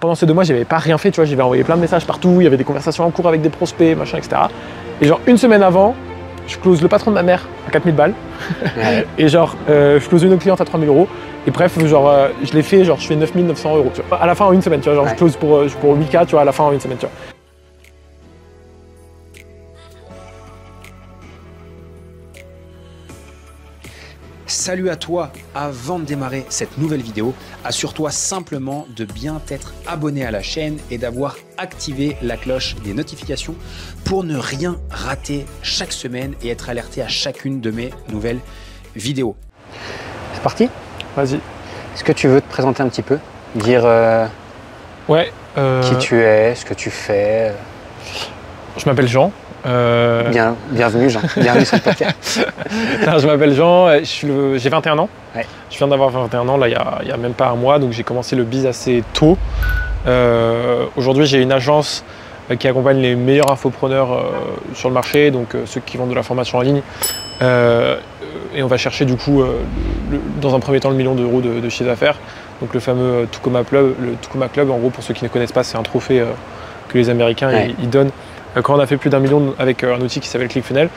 Pendant ces 2 mois, j'avais pas rien fait, tu vois, j'avais envoyé plein de messages partout, il y avait des conversations en cours avec des prospects, machin, etc. Et genre, une semaine avant, je close le patron de ma mère à 4000 balles. Ouais. Et genre, je close une autre cliente à 3000 euros. Et bref, genre, je l'ai fait, genre, je fais 9900 euros, tu vois. À la fin, en une semaine, tu vois, genre, ouais. Je close pour 8K, tu vois, à la fin, en une semaine, tu vois. Salut à toi, avant de démarrer cette nouvelle vidéo, assure-toi simplement de bien t'être abonné à la chaîne et d'avoir activé la cloche des notifications pour ne rien rater chaque semaine et être alerté à chacune de mes nouvelles vidéos. C'est parti? Vas-y. Est-ce que tu veux te présenter un petit peu? Dire ouais, qui tu es, ce que tu fais? Je m'appelle Jean. Bienvenue Jean, bienvenue sur le podcast. Je m'appelle Jean, j'ai 21 ans. Ouais. Je viens d'avoir 21 ans là, il y a même pas un mois, donc j'ai commencé le biz assez tôt. Aujourd'hui, j'ai une agence qui accompagne les meilleurs infopreneurs sur le marché, donc ceux qui vendent de la formation en ligne. Et on va chercher du coup, dans un premier temps, le million d'euros de chiffre d'affaires. Donc le fameux Tucoma Club. Le Tucoma Club, en gros, pour ceux qui ne connaissent pas, c'est un trophée que les Américains ils donnent quand on a fait plus d'1 million avec un outil qui s'appelle ClickFunnels.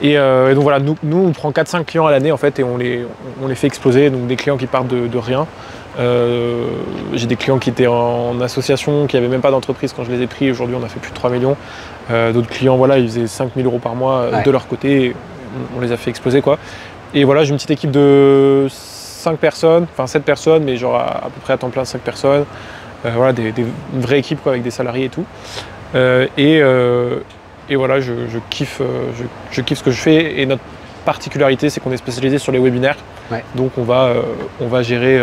Et donc voilà, nous on prend 4-5 clients à l'année en fait et on les fait exploser, donc des clients qui partent de rien. J'ai des clients qui étaient en association, qui n'avaient même pas d'entreprise quand je les ai pris. Aujourd'hui, on a fait plus de 3 millions. D'autres clients, voilà, ils faisaient 5000 euros par mois de leur côté. Et on les a fait exploser, quoi. Et voilà, j'ai une petite équipe de 5 personnes, enfin 7 personnes, mais genre à peu près à temps plein 5 personnes. Voilà, une vraie équipe, quoi, avec des salariés et tout. Et voilà, je kiffe ce que je fais. Et notre particularité, c'est qu'on est spécialisé sur les webinaires. Ouais. Donc on va gérer,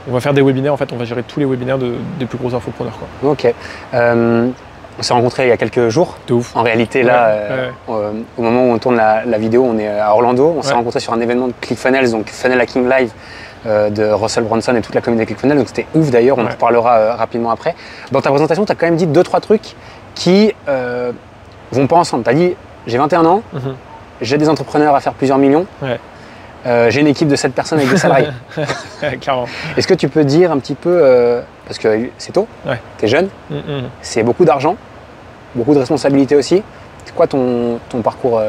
on va faire des webinaires. En fait, on va gérer tous les webinaires des plus gros infopreneurs, quoi. Ok. On s'est rencontrés il y a quelques jours. De ouf. En réalité, là, au moment où on tourne la vidéo, on est à Orlando. On s'est rencontrés sur un événement de ClickFunnels, donc Funnel Hacking Live de Russell Brunson et toute la communauté ClickFunnels. Donc c'était ouf d'ailleurs, on en reparlera rapidement après. Dans ta présentation, tu as quand même dit 2-3 trucs qui vont pas ensemble. Tu as dit, j'ai 21 ans, j'ai des entrepreneurs à faire plusieurs millions, j'ai une équipe de 7 personnes avec des salariés. Clairement. Est-ce que tu peux dire un petit peu, parce que c'est tôt, tu es jeune, c'est beaucoup d'argent, beaucoup de responsabilités aussi. C'est quoi ton parcours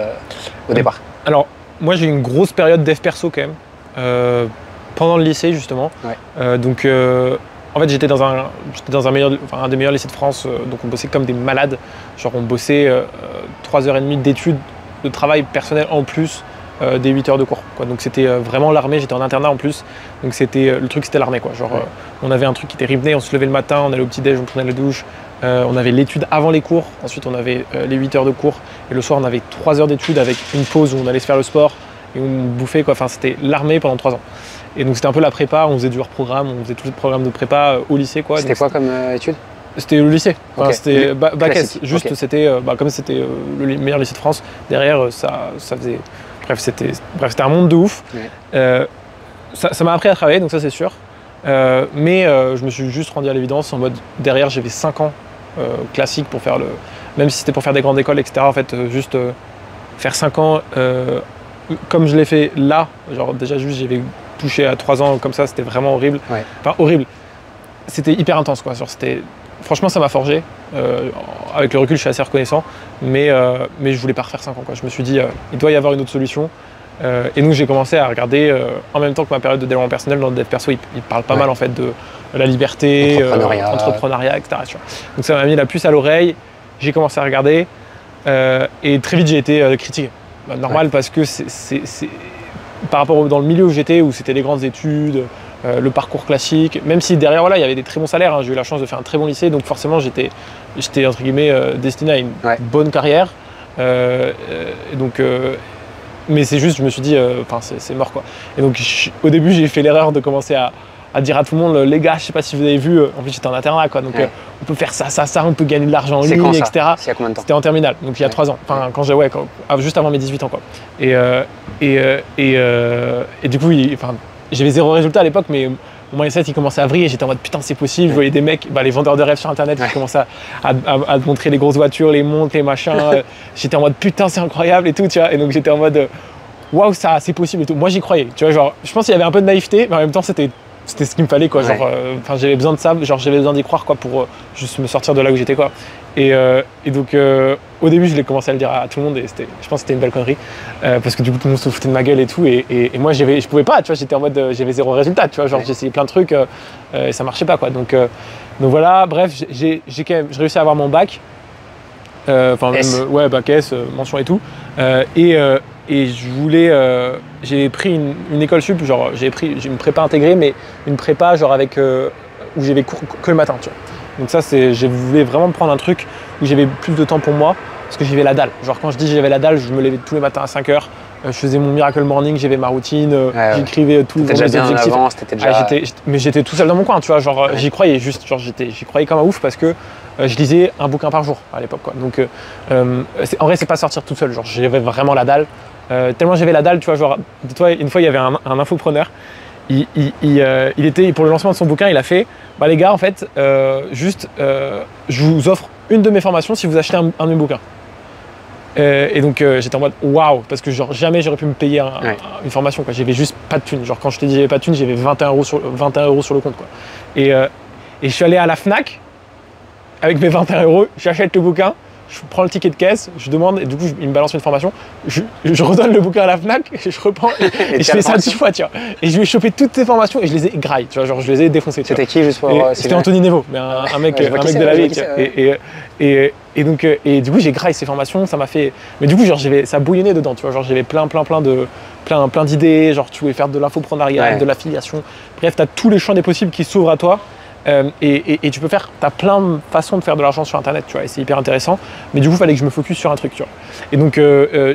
au départ? Alors, moi j'ai eu une grosse période dev perso quand même, pendant le lycée justement. Donc en fait, j'étais dans un des meilleurs lycées de France, donc on bossait comme des malades. Genre on bossait 3h30 d'études, de travail personnel en plus des 8 heures de cours, quoi. Donc c'était vraiment l'armée, j'étais en internat en plus. Donc le truc c'était l'armée, quoi. Genre on avait un truc qui était rythmé, on se levait le matin, on allait au petit-déj, on prenait la douche. On avait l'étude avant les cours, ensuite on avait les 8 heures de cours. Et le soir on avait 3 heures d'études avec une pause où on allait se faire le sport et on bouffait, quoi. Enfin c'était l'armée pendant 3 ans. Et donc c'était un peu la prépa, on faisait du hors-programme, on faisait tout le programme de prépa au lycée, quoi. C'était quoi comme étude? C'était le lycée, c'était bac S, juste c'était comme c'était le meilleur lycée de France, derrière ça faisait... Bref, c'était un monde de ouf. Ça m'a appris à travailler, donc ça c'est sûr. Mais je me suis juste rendu à l'évidence en mode, derrière j'avais 5 ans classique pour faire même si c'était pour faire des grandes écoles, etc. En fait, juste faire 5 ans comme je l'ai fait là, genre déjà juste j'avais touché à 3 ans comme ça, c'était vraiment horrible. Enfin horrible, c'était hyper intense, quoi. Genre, franchement ça m'a forgé, avec le recul je suis assez reconnaissant, mais je voulais pas refaire 5 ans, quoi. Je me suis dit il doit y avoir une autre solution, et donc j'ai commencé à regarder en même temps que ma période de développement personnel. Dans le dev perso il parle pas mal en fait de la liberté, entrepreneuriat, etc. Tu vois. Donc ça m'a mis la puce à l'oreille, j'ai commencé à regarder, et très vite j'ai été critiqué. Normal, parce que c'est par rapport dans le milieu où j'étais, où c'était les grandes études, le parcours classique, même si derrière voilà, il y avait des très bons salaires, hein. J'ai eu la chance de faire un très bon lycée, donc forcément j'étais entre guillemets destiné à une bonne carrière. Mais c'est juste, je me suis dit, c'est mort, quoi. Et donc au début j'ai fait l'erreur de commencer à dire à tout le monde, les gars, je sais pas si vous avez vu, en plus j'étais en internat, quoi, donc on peut faire ça, on peut gagner de l'argent en ligne, etc. C'était en terminale, donc il y a 3 ans, enfin juste avant mes 18 ans, quoi. Et du coup, j'avais 0 résultat à l'époque, mais mon mindset il commençait à vriller, j'étais en mode putain c'est possible. Je voyais des mecs, les vendeurs de rêves sur internet qui commençaient à te montrer les grosses voitures, les montres, les machins. J'étais en mode putain c'est incroyable et tout, tu vois. Et donc j'étais en mode waouh, ça c'est possible et tout. Moi j'y croyais, tu vois, genre je pense qu'il y avait un peu de naïveté, mais en même temps c'était c'était ce qu'il me fallait, quoi. Genre, j'avais besoin de ça, genre j'avais besoin d'y croire, quoi, pour juste me sortir de là où j'étais, quoi. Et donc, au début, je l'ai commencé à le dire à tout le monde, et je pense que c'était une belle connerie, parce que du coup, tout le monde se foutait de ma gueule et tout, et moi, je pouvais pas, tu vois, j'étais en mode, j'avais zéro résultat, tu vois, genre j'essayais plein de trucs, et ça marchait pas, quoi. Donc voilà, bref, j'ai réussi à avoir mon bac, bac S, mention et tout, et je voulais, j'ai pris une école sup, genre j'ai une prépa intégrée, mais une prépa genre avec où j'avais cours que le matin, tu vois. Donc ça, je voulais vraiment prendre un truc où j'avais plus de temps pour moi, parce que j'avais la dalle. Genre quand je dis j'avais la dalle, je me levais tous les matins à 5 h, je faisais mon miracle morning, j'avais ma routine, j'écrivais tous les objectifs. Mais j'étais tout seul dans mon coin, tu vois, genre j'y croyais juste, genre j'y croyais comme un ouf, parce que je lisais un bouquin par jour à l'époque, quoi. Donc en vrai, c'est pas sortir tout seul, genre j'avais vraiment la dalle. Tellement j'avais la dalle, tu vois, genre dis-toi, une fois il y avait un infopreneur, il était pour le lancement de son bouquin, il a fait bah les gars, en fait, je vous offre une de mes formations si vous achetez un de mes bouquins. Et donc j'étais en mode waouh, parce que genre jamais j'aurais pu me payer une formation, quoi. J'avais juste pas de thunes. Genre quand je te dis j'avais pas de thunes, j'avais 21 € sur le compte, quoi. Et je suis allé à la Fnac avec mes 21 €, j'achète le bouquin, je prends le ticket de caisse, je demande, et du coup il me balance une formation, je redonne le bouquin à la Fnac, et je reprends, et je fais ça 10 fois, tu vois. Et je lui ai chopé toutes ces formations et je les ai graillées, tu vois, genre je les ai défoncées. C'était qui, juste pour... C'était Anthony Nevo, mais un mec de la vie, tu vois. Et donc, du coup j'ai graillé ces formations, ça m'a fait... Mais du coup genre ça bouillonnait dedans, tu vois, genre j'avais plein d'idées, genre tu voulais faire de l'infoprenariat, de l'affiliation, bref, t'as tous les champs des possibles qui s'ouvrent à toi. Et tu peux t'as plein de façons de faire de l'argent sur internet, tu vois, et c'est hyper intéressant, mais du coup il fallait que je me focus sur un truc, tu vois. Et donc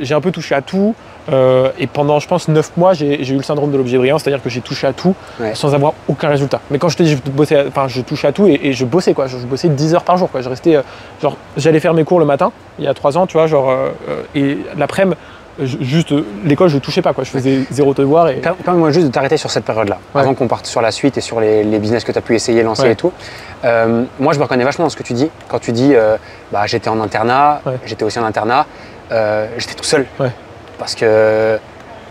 j'ai un peu touché à tout, et pendant je pense 9 mois j'ai eu le syndrome de l'objet brillant, c'est-à-dire que j'ai touché à tout sans avoir aucun résultat. Mais quand je te dis je touchais à tout, et je bossais, quoi, je bossais 10 heures par jour, quoi. Je restais, genre j'allais faire mes cours le matin, il y a 3 ans, tu vois, genre, et l'après-midi, juste l'école, je touchais pas, quoi. Je faisais zéro devoir. Permets-moi juste de t'arrêter sur cette période-là, avant qu'on parte sur la suite et sur les business que tu as pu essayer, lancer et tout. Moi, je me reconnais vachement dans ce que tu dis. Quand tu dis, j'étais en internat, j'étais aussi en internat, j'étais tout seul. Parce que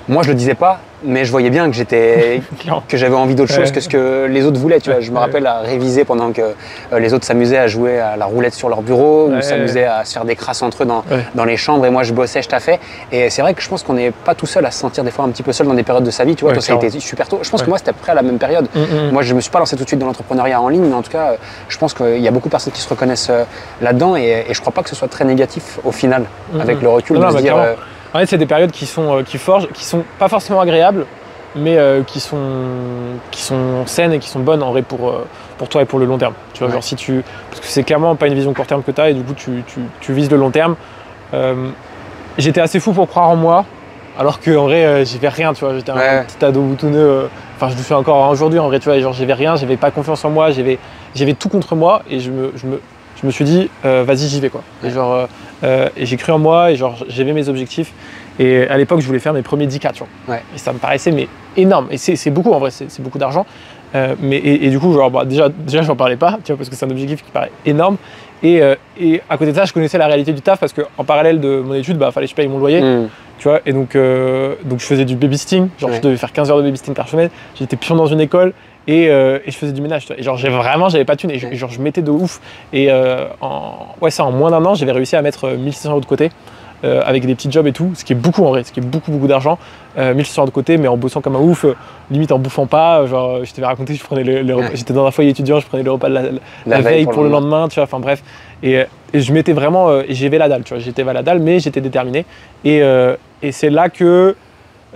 moi, je le disais pas, mais je voyais bien que j'avais envie d'autre chose que ce que les autres voulaient. Tu vois. Je me rappelle à réviser pendant que les autres s'amusaient à jouer à la roulette sur leur bureau ou s'amusaient à se faire des crasses entre eux dans les chambres, et moi je bossais, je taffais. Et c'est vrai que je pense qu'on n'est pas tout seul à se sentir des fois un petit peu seul dans des périodes de sa vie. Tu vois, toi ça a été super tôt. Je pense que moi c'était près à la même période. Moi je me suis pas lancé tout de suite dans l'entrepreneuriat en ligne, mais en tout cas je pense qu'il y a beaucoup de personnes qui se reconnaissent là-dedans, et je crois pas que ce soit très négatif au final avec le recul de se dire. En fait, c'est des périodes qui forgent, qui sont pas forcément agréables, mais qui sont saines et qui sont bonnes en vrai pour toi et pour le long terme. Tu vois, genre parce que c'est clairement pas une vision court terme que tu as, et du coup tu vises le long terme. J'étais assez fou pour croire en moi, alors qu'en vrai j'avais rien, tu vois. J'étais un petit ado boutonneux. Enfin, je le fais encore aujourd'hui en vrai, tu vois. Genre j'avais rien, j'avais pas confiance en moi, j'avais tout contre moi, et je me suis dit vas-y, j'y vais, quoi. Et genre et j'ai cru en moi, et genre j'avais mes objectifs, et à l'époque je voulais faire mes premiers 10K, tu vois. Et ça me paraissait énorme, et c'est beaucoup en vrai, c'est beaucoup d'argent, et du coup genre déjà j'en parlais pas, tu vois, parce que c'est un objectif qui paraît énorme, et à côté de ça je connaissais la réalité du taf, parce qu'en parallèle de mon étude fallait que je paye mon loyer, tu vois, et donc je faisais du babysitting, genre je devais faire 15 heures de babysitting par semaine, j'étais pion dans une école, et je faisais du ménage, tu vois. Et genre j'avais pas de thunes, et genre je mettais de ouf, et en moins d'un an j'avais réussi à mettre 1600 € de côté, avec des petits jobs et tout, ce qui est beaucoup en vrai, ce qui est beaucoup d'argent, 1600 € de côté, mais en bossant comme un ouf, limite en bouffant pas, genre je t'avais raconté, j'étais dans un foyer étudiant, je prenais les repas la veille pour le lendemain, tu vois, enfin bref, et je m'étais vraiment, j'avais la dalle, tu vois, j'étais la dalle, mais j'étais déterminé, et c'est là que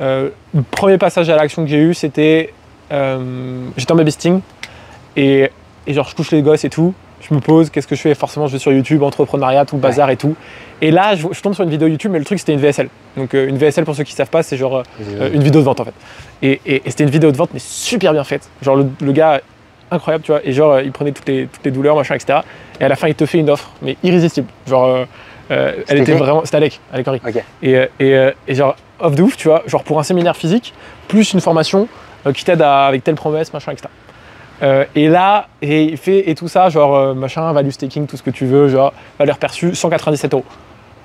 le premier passage à l'action que j'ai eu, c'était j'étais en babysitting, et genre je couche les gosses et tout, je me pose, qu'est-ce que je fais? Forcément je vais sur YouTube, entrepreneuriat, tout le bazar et tout, et là je tombe sur une vidéo YouTube, mais le truc c'était une VSL, donc une VSL, pour ceux qui savent pas, c'est genre une vidéo de vente en fait, et c'était une vidéo de vente mais super bien faite, genre le gars incroyable, tu vois, et genre il prenait toutes les douleurs, machin, etc., et à la fin il te fait une offre mais irrésistible, genre elle était vraiment, c'était Alec Henry, et genre off de ouf, tu vois, genre pour un séminaire physique plus une formation qui t'aide avec telle promesse, machin, etc. Et là, il fait et tout ça, genre machin, value staking, tout ce que tu veux, genre valeur perçue, 197 €.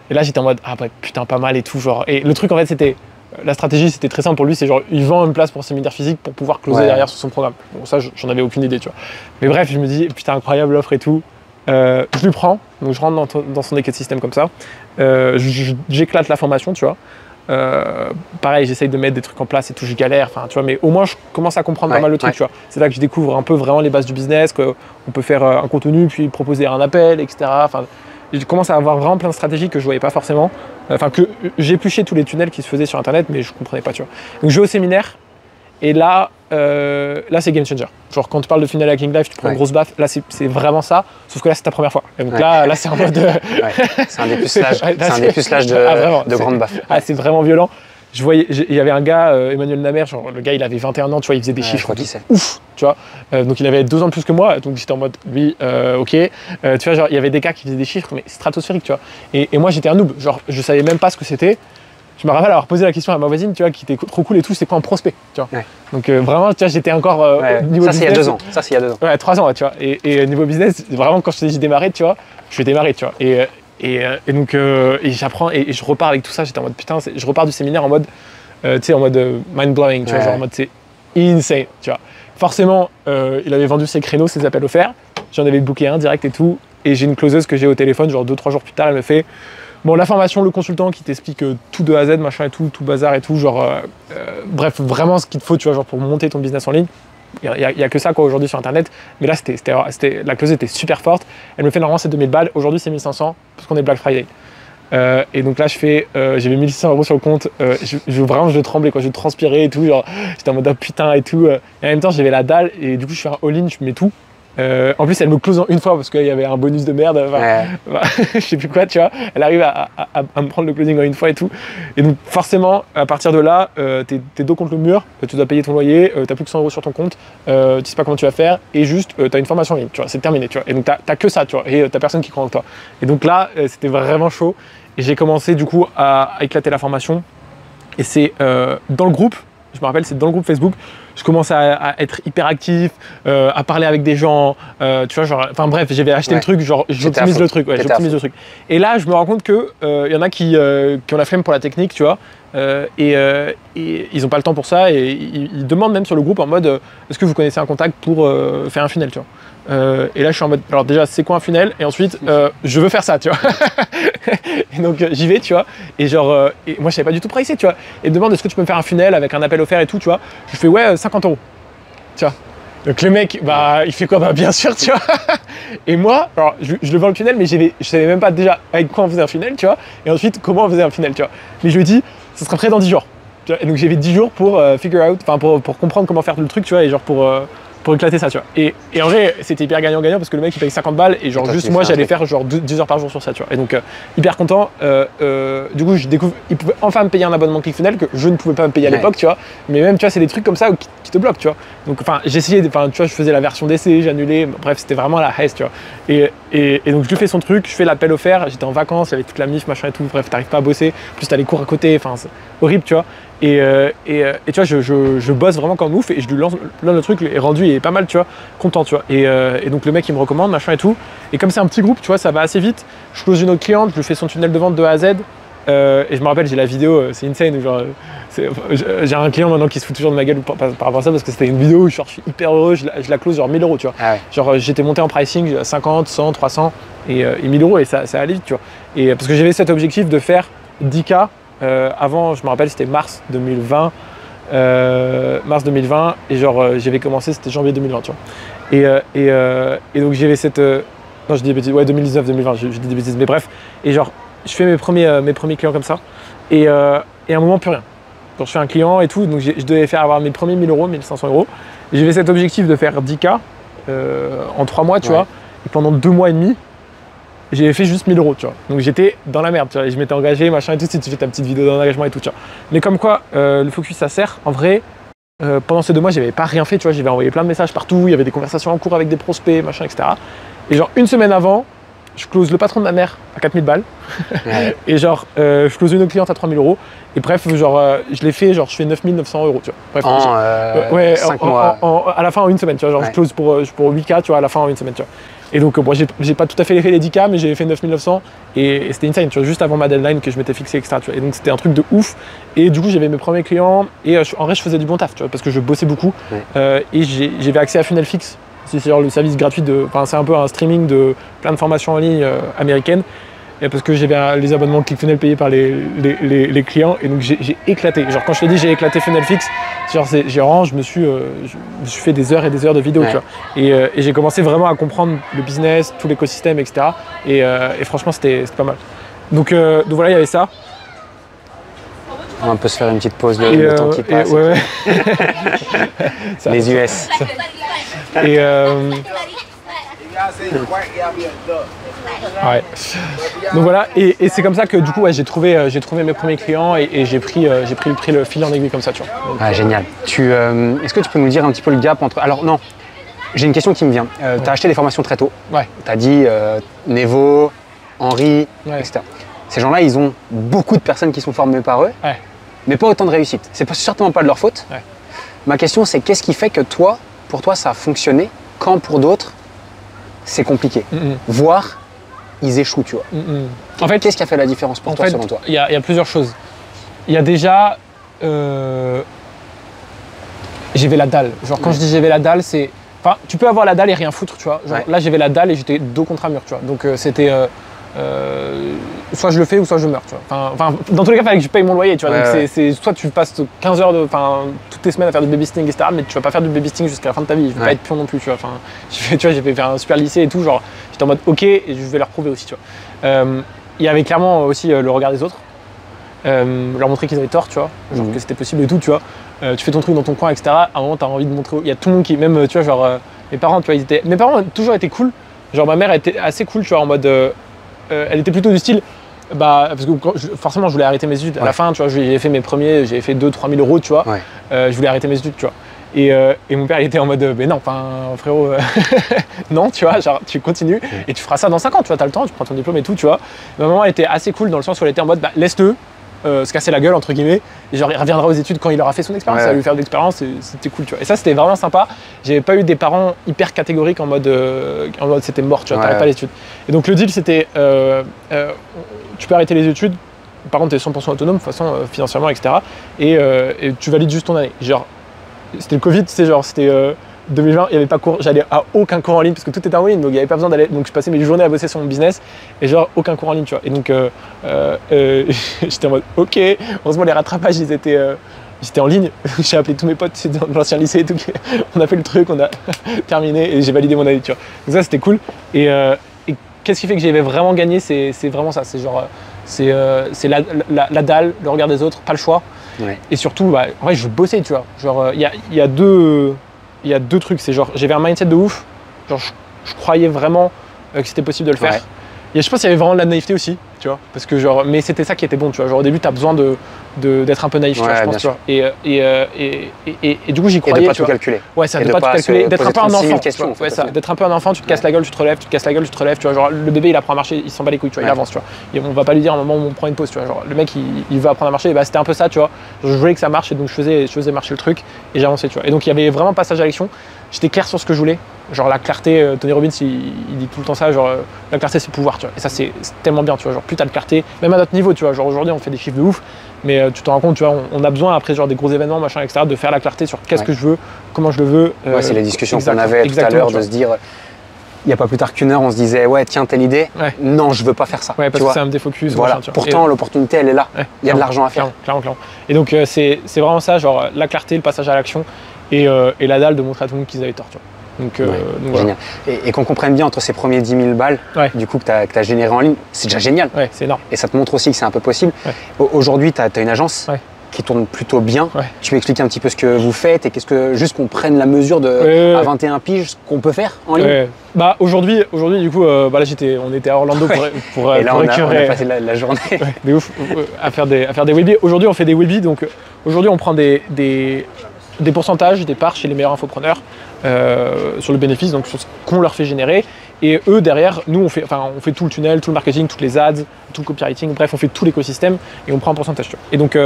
Et là, j'étais en mode, ah bah putain, pas mal et tout, genre. Et le truc, en fait, c'était la stratégie, c'était très simple pour lui, c'est genre, il vend une place pour un séminaire physique pour pouvoir closer derrière sur son programme. Bon, ça, j'en avais aucune idée, tu vois. Mais bref, je me dis, putain, incroyable l'offre et tout. Je lui prends, donc je rentre dans son écosystème comme ça. J'éclate la formation, tu vois. Pareil, j'essaye de mettre des trucs en place et tout, je galère, enfin, tu vois, mais au moins, je commence à comprendre pas mal le truc, tu vois. C'est là que je découvre un peu vraiment les bases du business, qu'on peut faire un contenu, puis proposer un appel, etc. Enfin, je commence à avoir vraiment plein de stratégies que je voyais pas forcément. Enfin, que j'épluchais tous les tunnels qui se faisaient sur Internet, mais je comprenais pas, tu vois. Donc, je vais au séminaire, et là c'est game changer. Genre, quand tu parles de funnel hacking live, tu prends une grosse baffe, là, c'est vraiment ça, sauf que là, c'est ta première fois. Et donc là, c'est en mode. C'est un dépucelage de grande baffe. Ah, c'est vraiment violent. Je voyais, il y avait un gars, Emmanuel Namer, genre, le gars, il avait 21 ans, tu vois, il faisait des chiffres ouf, tu vois. Donc, il avait 2 ans de plus que moi, donc j'étais en mode, lui, ok. Tu vois, genre, il y avait des gars qui faisaient des chiffres, mais stratosphériques, tu vois. Et moi, j'étais un noob, genre, je savais même pas ce que c'était. Je me rappelle avoir posé la question à ma voisine, tu vois, qui était trop cool et tout, c'est quoi un prospect, tu vois. Donc vraiment, tu vois, j'étais encore niveau business. Ça, c'est il y a 2 ans. Ouais, 3 ans, tu vois. Et niveau business, vraiment, quand je te dis j'ai démarré, tu vois, je vais démarrer, tu vois. Et donc, j'apprends et je repars avec tout ça. J'étais en mode putain, je repars du séminaire en mode, tu sais, en mode mind-blowing, tu vois, genre en mode c'est insane, tu vois. Forcément, il avait vendu ses créneaux, ses appels offerts. J'en avais booké un direct et tout. Et j'ai une closeuse que j'ai au téléphone, genre 2-3 jours plus tard, elle me fait. Bon, la formation, le consultant qui t'explique tout de A à Z, machin et tout bazar et tout, genre, bref, vraiment ce qu'il te faut, tu vois, genre pour monter ton business en ligne. Il n'y a que ça, quoi, aujourd'hui sur Internet. Mais là, la clause était super forte. Elle me fait normalement c'est 2000 balles. Aujourd'hui, c'est 1500 parce qu'on est Black Friday. Et donc là, j'avais 1600 € sur le compte. Vraiment, je tremblais, quoi, je transpirais et tout. Genre, j'étais en mode, oh, putain et tout. Et en même temps, j'avais la dalle et du coup, je fais un all-in, je mets tout. En plus, elle me close en une fois parce qu'il y avait un bonus de merde. Je sais plus quoi, tu vois. Elle arrive à me prendre le closing en une fois et tout. Et donc, forcément, à partir de là, t'es dos contre le mur, tu dois payer ton loyer, t'as plus que 100 € sur ton compte, tu sais pas comment tu vas faire, et juste, t'as une formation en ligne, tu vois, c'est terminé, tu vois. Et donc, t'as que ça, tu vois, et t'as personne qui croit en toi. Et donc là, c'était vraiment chaud. Et j'ai commencé, du coup, à éclater la formation. Et c'est dans le groupe. Je me rappelle, c'est dans le groupe Facebook, je commençais à être hyper actif, à parler avec des gens, tu vois, genre, enfin bref, j'avais acheté le truc, genre, j'optimise le truc, j'optimise le truc. Et là, je me rends compte que y en a qui ont la flemme pour la technique, tu vois, et ils n'ont pas le temps pour ça, et ils demandent même sur le groupe en mode, est-ce que vous connaissez un contact pour faire un funnel, tu vois. Et là, je suis en mode, alors déjà, c'est quoi un funnel? Et ensuite, je veux faire ça, tu vois. Et donc, j'y vais, tu vois. Et genre, et moi, je savais pas du tout pricer, tu vois. Et me demande, est-ce que tu peux me faire un funnel avec un appel offert et tout, tu vois. Je fais, ouais, 50 €. Tu vois. Donc, le mec, bah, il fait quoi? Bah, bien sûr, tu vois. Et moi, alors, je le vends le funnel, mais je savais même pas déjà avec quoi on faisait un funnel, tu vois. Et ensuite, comment on faisait un funnel, tu vois. Mais je lui dis, ça sera prêt dans 10 jours. Tu vois. Et donc, j'avais 10 jours pour figure out, enfin, pour comprendre comment faire le truc, tu vois, et genre pour éclater ça, tu vois. Et en vrai, c'était hyper gagnant-gagnant parce que le mec il paye 50 balles et genre juste moi j'allais faire genre 10 heures par jour sur ça, tu vois. Et donc hyper content. Du coup, je découvre, il pouvait enfin me payer un abonnement ClickFunnels que je ne pouvais pas me payer à l'époque, tu vois. Mais même, tu vois, c'est des trucs comme ça qui te bloquent, tu vois. Donc, enfin, j'essayais, enfin, tu vois, je faisais la version d'essai, j'annulais, bref, c'était vraiment la haisse, tu vois. Et donc, je lui fais son truc, je fais l'appel offert, j'étais en vacances, j'avais toute la mif, machin et tout, bref, t'arrives pas à bosser, plus t'as les cours à côté, enfin, c'est horrible, tu vois. Et tu vois, je bosse vraiment comme ouf et je lui lance le truc est rendu, il est pas mal, tu vois, content, tu vois. Et donc le mec il me recommande, machin et tout. Et comme c'est un petit groupe, tu vois, ça va assez vite. Je close une autre cliente, je lui fais son tunnel de vente de A à Z. Et je me rappelle, j'ai la vidéo, c'est insane. Genre, j'ai un client maintenant qui se fout toujours de ma gueule par rapport à ça parce que c'était une vidéo où genre, je suis hyper heureux, je la close genre 1000 €, tu vois. Ah ouais. Genre j'étais monté en pricing 50, 100, 300 et 1000 € et ça allait vite, tu vois. Et parce que j'avais cet objectif de faire 10K. Avant, je me rappelle, c'était mars 2020. Et genre j'avais commencé, c'était janvier 2020, tu vois. Et donc j'avais cette. Non, je dis des bêtises, ouais, 2019-2020, je dis des bêtises, mais bref. Et genre, je fais mes premiers clients comme ça. Et à un moment, plus rien. Quand je fais un client et tout, donc je devais faire avoir mes premiers 1000 €, 1500 €. Et j'avais cet objectif de faire 10K en 3 mois, tu vois. Et pendant 2 mois et demi, j'ai fait juste 1000 €, tu vois. Donc j'étais dans la merde, tu vois. Et je m'étais engagé, machin et tout, si tu fais ta petite vidéo d'engagement et tout, tu vois. Mais comme quoi, le focus, ça sert. En vrai, pendant ces 2 mois, j'avais pas rien fait, tu vois. J'avais envoyé plein de messages partout, il y avait des conversations en cours avec des prospects, machin, etc. Et genre, une semaine avant, je close le patron de ma mère à 4000 balles. Ouais. Et genre, je close une autre cliente à 3000 €. Et bref, genre, je l'ai fait, genre, je fais 9900 €, tu vois. Bref, 5 mois. À la fin, en une semaine, tu vois. Genre, je close pour 8K, tu vois, à la fin, en une semaine, tu vois. Et donc, bon, j'ai pas tout à fait fait les 10K, mais j'ai fait 9900 et c'était insane, tu vois, juste avant ma deadline que je m'étais fixé, etc. Tu vois. Et donc, c'était un truc de ouf. Et du coup, j'avais mes premiers clients et en vrai, je faisais du bon taf, tu vois, parce que je bossais beaucoup. Et j'avais accès à Funnelfix. C'est genre le service gratuit c'est un peu un streaming de plein de formations en ligne américaines. Et parce que j'avais les abonnements ClickFunnels payés par les clients. Et donc j'ai éclaté. Genre quand je te dis j'ai éclaté Funnelfix, genre je me suis fait des heures et des heures de vidéos. Tu vois. Et j'ai commencé vraiment à comprendre le business, tout l'écosystème, etc. Et franchement c'était pas mal. Donc voilà, il y avait ça. On peut se faire une petite pause de temps qui passe. Ouais. Les US. Et ouais. Donc voilà, et c'est comme ça que du coup ouais, j'ai trouvé mes premiers clients et j'ai pris le fil en aiguille comme ça, tu vois. Donc, génial. Est-ce que tu peux nous dire un petit peu le gap entre... Alors non, j'ai une question qui me vient. Tu as acheté des formations très tôt. Ouais. Tu as dit Nevo, Henri, etc. Ces gens-là, ils ont beaucoup de personnes qui sont formées par eux, mais pas autant de réussite. C'est certainement pas de leur faute. Ma question, c'est qu'est-ce qui fait que pour toi, ça a fonctionné quand pour d'autres, c'est compliqué, voire ils échouent, tu vois. En fait, qu'est-ce qui a fait la différence pour toi, selon toi? Il y a plusieurs choses. Il y a déjà, j'avais la dalle. Genre quand je dis j'avais la dalle, c'est, enfin, tu peux avoir la dalle et rien foutre, tu vois. Genre, là, j'avais la dalle et j'étais dos contre un mur, tu vois. Donc c'était, soit je le fais ou soit je meurs, tu vois. Enfin, dans tous les cas, il fallait que je paye mon loyer, tu vois. Donc c'est soit tu passes 15 heures toutes les semaines à faire du babysitting, etc. Mais tu vas pas faire du babysitting jusqu'à la fin de ta vie. Je vais pas être pion non plus, tu vois. Enfin, j'ai fait faire un super lycée et tout, genre j'étais en mode ok et je vais leur prouver aussi, tu vois. Il y avait clairement aussi le regard des autres. Leur montrer qu'ils avaient tort, tu vois, genre que c'était possible et tout, tu vois. Tu fais ton truc dans ton coin, etc. À un moment, tu as envie de montrer. Il y a tout le monde qui, même, tu vois, genre, mes parents, tu vois, mes parents ont toujours été cool. Genre, ma mère était assez cool, tu vois, en mode. Elle était plutôt du style. Parce que forcément, je voulais arrêter mes études. À la fin, tu vois, j'ai fait mes premiers, j'ai fait 2-3 000 euros, tu vois. Je voulais arrêter mes études, tu vois. Et mon père, il était en mode, mais non, frérot, non, tu vois, genre, tu continues et tu feras ça dans 5 ans, tu vois, t'as le temps, tu prends ton diplôme et tout, tu vois. Ma maman, elle était assez cool dans le sens où elle était en mode, laisse-le. Se casser la gueule entre guillemets et genre il reviendra aux études quand il aura fait son expérience, ça va lui faire de l'expérience et c'était cool, tu vois. Et ça c'était vraiment sympa. J'avais pas eu des parents hyper catégoriques en mode c'était mort, tu vois, t'arrêtes pas les études. Et donc le deal c'était tu peux arrêter les études, par contre t'es 100% autonome de toute façon financièrement, etc. Et tu valides juste ton année. Genre c'était le Covid, c'était 2020, il n'y avait pas cours, j'allais à aucun cours en ligne parce que tout était en ligne, donc il n'y avait pas besoin d'aller. Donc je passais mes journées à bosser sur mon business et genre aucun cours en ligne, tu vois. Et donc j'étais en mode ok, heureusement les rattrapages j'étais en ligne, j'ai appelé tous mes potes dans l'ancien lycée et tout, on a fait le truc, on a terminé et j'ai validé mon année, tu vois. Donc ça c'était cool. Et qu'est-ce qui fait que j'avais vraiment gagné, c'est vraiment ça, c'est genre c'est la dalle, le regard des autres, pas le choix. Et surtout, en vrai je bossais, tu vois. Genre il y a deux trucs, c'est genre j'avais un mindset de ouf, genre je croyais vraiment que c'était possible de le faire. Et je pense qu'il y avait vraiment de la naïveté aussi, tu vois, parce que genre, mais c'était ça qui était bon, tu vois, genre au début tu as besoin d'être un peu naïf, tu vois, je pense, tu vois. Et du coup j'y croyais, et de pas tu tout vois. calculer. Ouais, ça, de pas tout calculer, d'être un peu un enfant, ouais, ça, d'être un peu un enfant, tu te casses la gueule, tu te relèves, tu te casses la gueule, tu te relèves, tu vois, genre le bébé il apprend à marcher, il s'en bat les couilles, tu vois, il avance, tu vois. Et on va pas lui dire à un moment où on prend une pause, tu vois, genre le mec il veut apprendre à marcher, et c'était un peu ça, tu vois. Je voulais que ça marche et donc je faisais marcher le truc et j'avançais, tu vois. Et donc il y avait vraiment passage à l'action. J'étais clair sur ce que je voulais. Genre la clarté, Tony Robbins il dit tout le temps ça, genre la clarté c'est le pouvoir, tu vois. Et ça c'est tellement bien, tu vois, genre plus t'as de clarté, même à notre niveau, tu vois, genre aujourd'hui on fait des chiffres de ouf, mais tu te rends compte, tu vois, on a besoin après genre des gros événements, machin, etc., de faire la clarté sur qu'est-ce que je veux, comment je le veux. C'est les discussions qu'on avait tout à l'heure, de se dire, il n'y a pas plus tard qu'une heure, on se disait, ouais, tiens, telle idée, non, je veux pas faire ça. Ouais, parce que c'est un défocus. Voilà. Machin, pourtant, l'opportunité, elle est là. Il y a de l'argent à faire. Clairement. Et donc, c'est vraiment ça, genre la clarté, le passage à l'action et la dalle de montrer à tout le monde qu'ils avaient tort, tu vois. Donc génial. Et qu'on comprenne bien entre ces premiers 10 000 balles, du coup, que tu as généré en ligne, c'est déjà génial. Ouais, c'est énorme. Et ça te montre aussi que c'est un peu possible. Aujourd'hui, tu as une agence qui tourne plutôt bien. Tu m'expliques un petit peu ce que vous faites et juste qu'on prenne la mesure de à 21 piges, ce qu'on peut faire en ligne. Aujourd'hui, du coup, là, on était à Orlando pour et là, récupérer. On a passé la journée. De ouf, à faire des webis. Aujourd'hui, on fait des webis, donc aujourd'hui, on prend des pourcentages, des parts chez les meilleurs infopreneurs sur le bénéfice, donc sur ce qu'on leur fait générer. Et eux, derrière, nous, on fait tout le tunnel, tout le marketing, toutes les ads, tout le copywriting, bref, on fait tout l'écosystème et on prend un pourcentage. Tu vois. Et donc,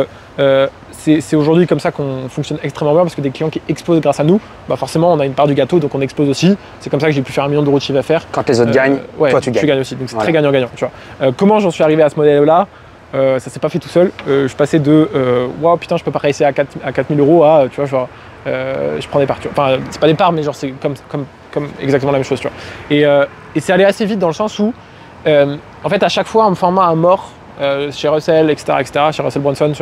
c'est aujourd'hui comme ça qu'on fonctionne extrêmement bien parce que des clients qui explosent grâce à nous, bah forcément, on a une part du gâteau, donc on explose aussi. C'est comme ça que j'ai pu faire 1 million d'euros de chiffre d'affaires. Quand les autres gagnent, toi, tu gagnes. Tu gagnes aussi. Donc, c'est très gagnant-gagnant. Tu vois. Comment j'en suis arrivé à ce modèle-là? Ça s'est pas fait tout seul. Je passais de wow, putain, je peux pas réussir à 4 000 euros à, tu vois, genre, je prends des parts. Enfin, c'est pas des parts, mais genre, c'est comme exactement la même chose, tu vois. Et c'est allé assez vite dans le sens où, en fait, à chaque fois, en me formant à mort, chez Russell, etc., chez Russell Brunson,